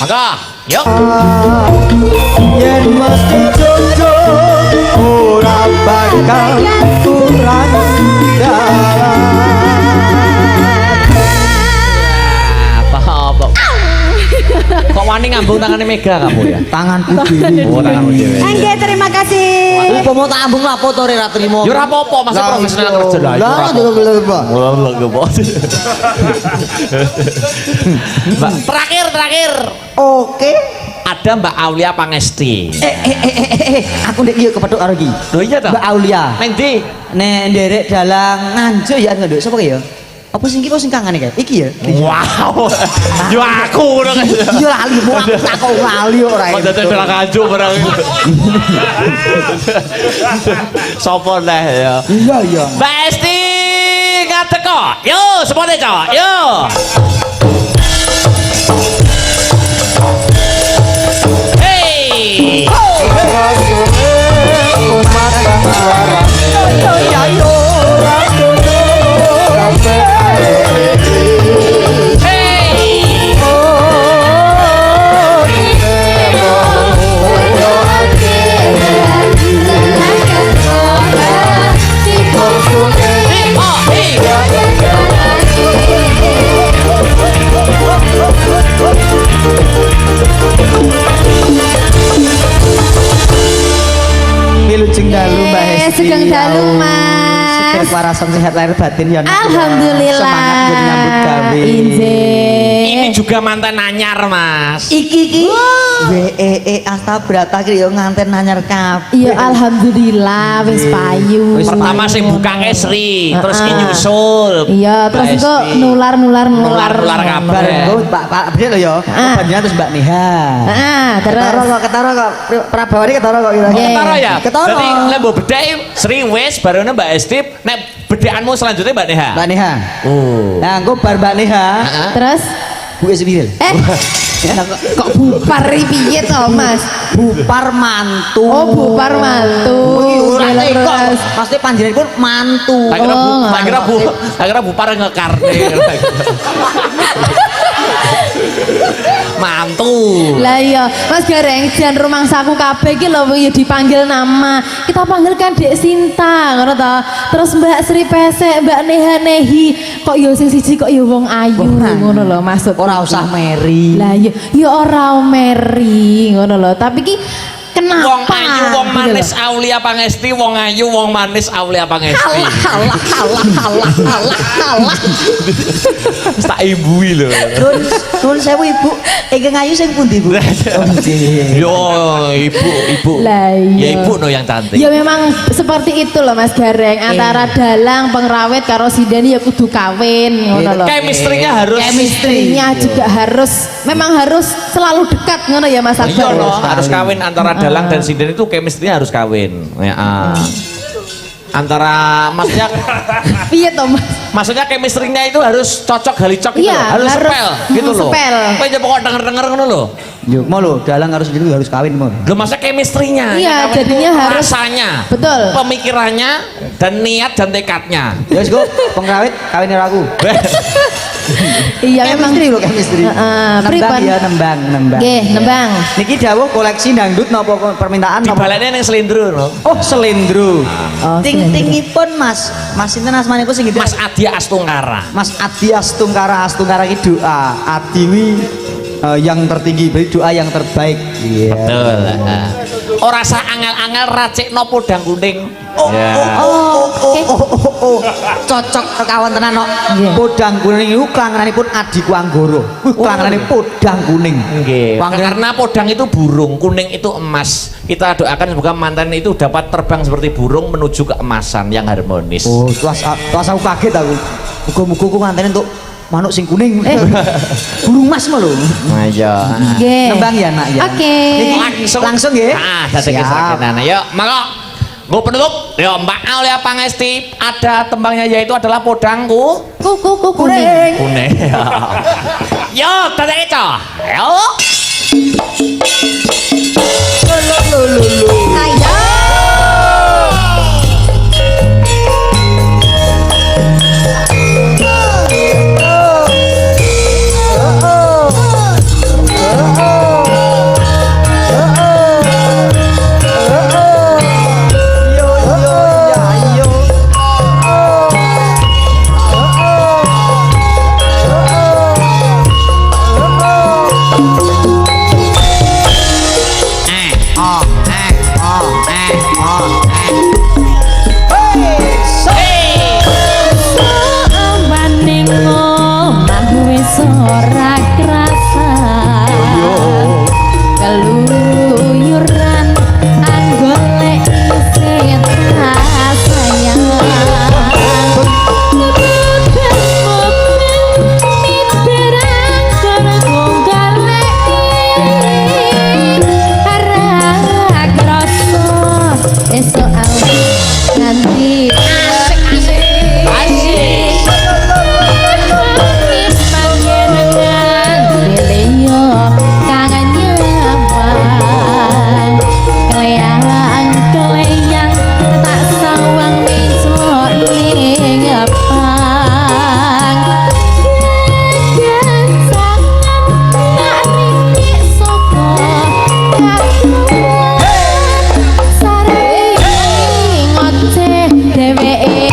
Speaker 2: Mangga. Yo.
Speaker 4: Yen mesti jojo ora bakal kurang
Speaker 2: Apa? Kok wani ngambung tangane Mega kamu ya?
Speaker 1: Tanganku dhewe.
Speaker 2: Oh, tanganmu dhewe.
Speaker 3: Nggih, terima kasih.
Speaker 1: Apa mau tak ambung lapo to ora trimo.
Speaker 2: Ya ora apa-apa, masih profesional kerja lah.
Speaker 1: Lah,
Speaker 2: Mbak, terakhir.
Speaker 1: Oke.
Speaker 2: Ada Mbak Aulia Pangesti.
Speaker 1: Aku ndek iya kepethuk karo iki.
Speaker 2: Lho iya ta?
Speaker 1: Mbak Aulia.
Speaker 2: Neng ndi?
Speaker 1: Nek nderek dalang Nganjuk ya nduk sapa ki ya? Apa sing iki kok sing kangane kae? Iki ya.
Speaker 2: Wow. Yo aku ngono kan.
Speaker 1: Iya lali mau aku tak kok lali ora.
Speaker 2: Kok dadi dalang kanjo barang. Sopo neh ya?
Speaker 1: Iya iya.
Speaker 2: Mbak Esti ngadeg kok. Yo, semuanya cok. Yo. Hey. Hey. Oh, hey.
Speaker 1: Wilujeng dalu Mbak Hesti.
Speaker 3: Sugeng dalu, Mas.
Speaker 1: Sugeng warasan sehat lahir batin ya. Nak.
Speaker 3: Alhamdulillah.
Speaker 1: Semangat buat nyambut gawe.
Speaker 2: Ini juga mantan anyar, Mas.
Speaker 1: Iki Astabrata ki yo nganten nanyar kabeh.
Speaker 3: Iya, alhamdulillah wis payu.
Speaker 2: Pertama sing buka Esri, terus ki nyusul.
Speaker 3: Iya, terus
Speaker 2: Mbak
Speaker 3: kok
Speaker 2: Esti.
Speaker 3: nular
Speaker 2: Nular kabeh.
Speaker 1: Bareng kok Pak Bener lho ya. Kebanyakan terus Mbak Neha.
Speaker 3: Terus
Speaker 1: Ketara kok Prabawari ketara kok kira.
Speaker 2: Ketara ya?
Speaker 1: Ketara.
Speaker 2: Berarti lek mbok bedhek Sri wis barone Mbak Esti, nek bedhekanmu selanjutnya Mbak Neha.
Speaker 1: Mbak Neha.
Speaker 2: Oh.
Speaker 1: Nah, engko bar Mbak Neha.
Speaker 3: terus
Speaker 1: Bu Esbiril.
Speaker 3: kok bupar piye to, Mas?
Speaker 1: Bupar mantu.
Speaker 3: Oh, bupar mantu.
Speaker 1: Ora
Speaker 3: Terus.
Speaker 1: kok. Pasti panjenengan mantu.
Speaker 2: Tak kira
Speaker 3: Oh,
Speaker 2: tak kira bupar ngekarne. mantu.
Speaker 3: Lah iya, Mas Gareng jan rumangsaku kabeh iki lho ya dipanggil nama. Kita panggilkan Dek Sinta ngono to. Terus Mbak Sri Pesek, Mbak Neha Nehi. Kok ya sing siji kok ya wong ayu ngono lho maksud.
Speaker 1: Ora usah Mary.
Speaker 3: Lah iya, ya ora Mary ngono lho. Tapi ki kenapa?
Speaker 2: Wong ayu, wong
Speaker 3: Gitu
Speaker 2: manis
Speaker 3: lho.
Speaker 2: Aulia Pangesti, wong ayu, wong manis Aulia Pangesti.
Speaker 3: Alah.
Speaker 2: Tak ibui lho.
Speaker 1: Nuwun sewu Ibu. Ingkang ayu sing pundi, Bu? Oh, nggih.
Speaker 2: Yo, ibu.
Speaker 3: Lah
Speaker 2: Ya
Speaker 3: iya.
Speaker 2: ibu no yang cantik.
Speaker 3: Ya memang seperti itu loh Mas Gareng, antara dalang pengrawit karo sidani ya kudu kawin ngono lho.
Speaker 2: Chemistry-nya harus
Speaker 3: Chemistry-nya juga harus memang harus selalu dekat ngono ya Mas
Speaker 2: Iya
Speaker 3: Akbar.
Speaker 2: no, harus kawin antara dalang dan sinden itu chemistry-nya harus kawin. Ya, antara
Speaker 3: Piye to Mas?
Speaker 2: maksudnya chemistry-nya itu harus cocok galicok gitu
Speaker 3: Iya,
Speaker 2: loh. Harus
Speaker 3: harus,
Speaker 2: sepel gitu loh.
Speaker 3: sepel.
Speaker 2: Kowe aja pokok denger-denger ngono lho.
Speaker 1: Yo, mau lho, dalang harus itu harus kawin mau.
Speaker 2: Lho masa chemistry-nya?
Speaker 3: Iya,
Speaker 2: Yang kawin
Speaker 3: jadinya
Speaker 2: itu
Speaker 3: harus-
Speaker 2: rasanya.
Speaker 3: Betul.
Speaker 2: Pemikirannya dan niat dan tekadnya.
Speaker 1: Ya wis, Go, pengrawit kawin karo aku.
Speaker 3: Iya memang
Speaker 1: Chemistry lho, chemistry. Nembang
Speaker 3: pripun?
Speaker 1: ya, nembang.
Speaker 3: Nggih, nembang.
Speaker 1: Niki dawuh koleksi dangdut napa permintaan
Speaker 2: Di
Speaker 1: napa?
Speaker 2: balene ning selindro no.
Speaker 1: Oh, selendro.
Speaker 3: Oh,
Speaker 1: Ting-tingipun Mas. Mas sinten asmanipun sing gitu?
Speaker 2: Mas Adia Astungkara.
Speaker 1: Mas Adi Astungkara iki doa. Adi wi yang tertinggi, beri doa yang terbaik. Iya.
Speaker 2: Betul. Ora sah angel-angel racikno podang kuning. Ya.
Speaker 1: Cocok kawan tenan no.
Speaker 3: Nggih.
Speaker 1: Podang kuning iku klangenanipun Adiku Anggoro. Klangenane podang kuning.
Speaker 2: Nggih.
Speaker 1: Panggilan
Speaker 2: Karena podang itu burung, kuning itu emas. Kita doakan semoga mantan itu dapat terbang seperti burung menuju keemasan yang harmonis.
Speaker 1: Oh, tuas aku kaget aku. Muga-muga ku nganteni untuk manuk sing kuning. Burung mas mah lho.
Speaker 2: Ayo.
Speaker 3: Nggih.
Speaker 1: Nembang ya nak ya.
Speaker 3: Oke.
Speaker 1: Niki langsung nggih.
Speaker 2: Ah, dadi
Speaker 1: Siap.
Speaker 2: kesakitan. Yuk, mangga. Gue penutup. Yo, Mbak Aulia Pangesti ada tembangnya yaitu adalah podangku
Speaker 3: Kuku kuning.
Speaker 2: kuning. Yo, tadi itu. Yo.
Speaker 3: Ayo. Maning omah wis ora krasa. Keluyuran anggolek isit sayang. Esok nanti asik panjenengan beliau kangen nyawang keleyang tak sawang besok ning ngepang dan sangat tak ringkik soko tak sareng ngoceh dheweke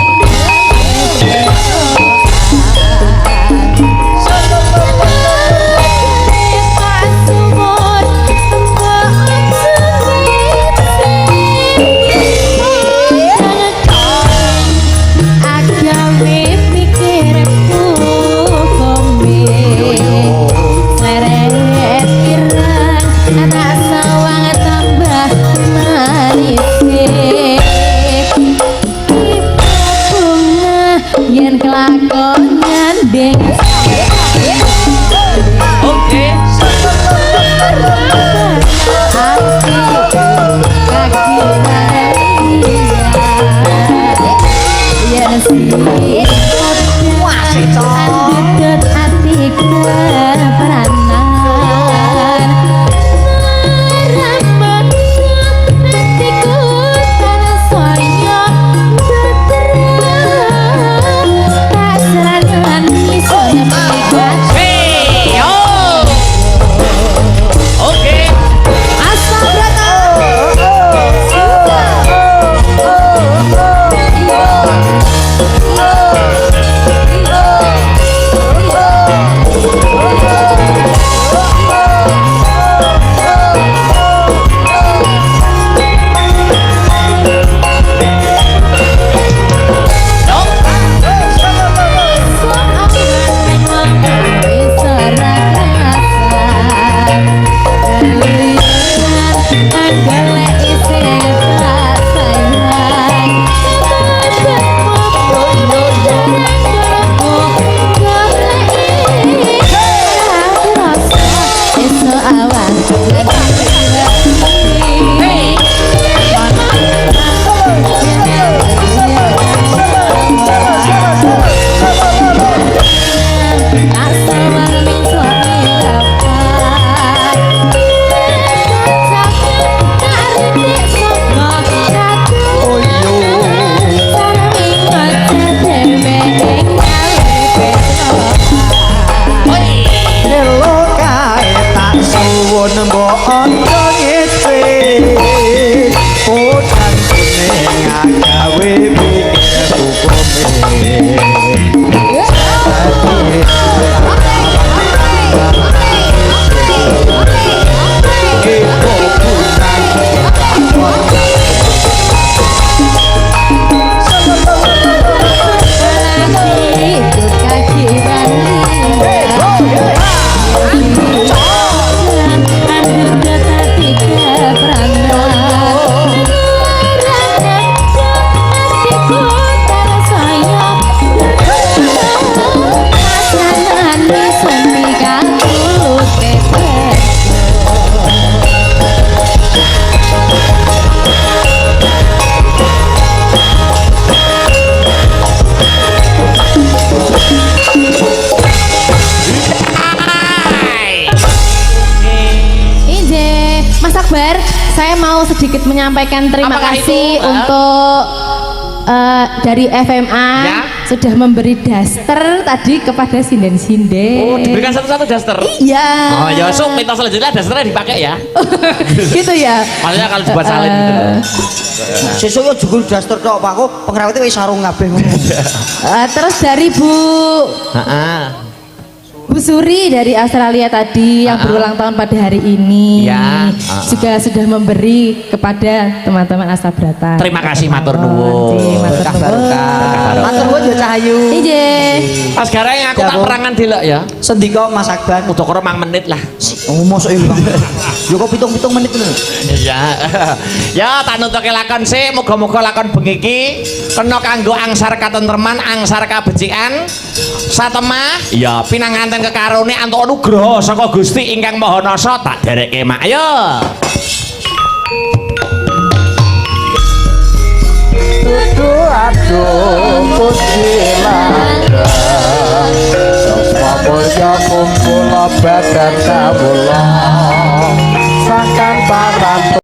Speaker 3: yen kelakon nyandeng
Speaker 2: Oke. Hey, yo.
Speaker 3: sedikit menyampaikan terima
Speaker 2: Apakah
Speaker 3: kasih
Speaker 2: itu?
Speaker 3: untuk dari FMA
Speaker 2: Ya.
Speaker 3: sudah memberi daster tadi kepada sinden-sinden.
Speaker 2: Oh, diberikan satu-satu daster.
Speaker 3: Iya.
Speaker 2: Oh, ya sok mitos selanjutnya dasternya dipakai ya.
Speaker 3: Gitu ya.
Speaker 2: Maksudnya kalau dibuat salin gitu.
Speaker 1: Sesuk yo jugul daster tok Pak, aku pengrawite wis sarung kabeh ngono.
Speaker 3: Terus dari Bu
Speaker 2: Heeh.
Speaker 3: Bu Suri dari Australia tadi yang berulang tahun pada hari ini
Speaker 2: Ya.
Speaker 3: juga sudah memberi kepada teman-teman Asabrata.
Speaker 2: Terima kasih, matur nuwun.
Speaker 3: Matur
Speaker 1: Berkah
Speaker 3: nuwun.
Speaker 1: barokah. Matur nuwun yo Cahayu.
Speaker 3: Iya.
Speaker 2: Pas sekarang aku
Speaker 1: Ya,
Speaker 2: tak
Speaker 1: Bu.
Speaker 2: perangan dilek ya.
Speaker 1: Sendika Mas Akbar.
Speaker 2: Udah kurang 5 menit lah.
Speaker 1: Oh, mosok yo Bang. Yo kok 7 menit lho.
Speaker 2: Iya. Ya, tak nutuke lakon sih, muga-muga lakon bengi iki kena kanggo angsar katentreman, angsar kabecikan, satemah, ya pinanganten kekarone antuk anugraha saka Gusti ingkang Maha Nasa tak dereke mak. Ayo.
Speaker 4: Aduh pujilah Sepapulya kumpul badan kawula Sakan parantu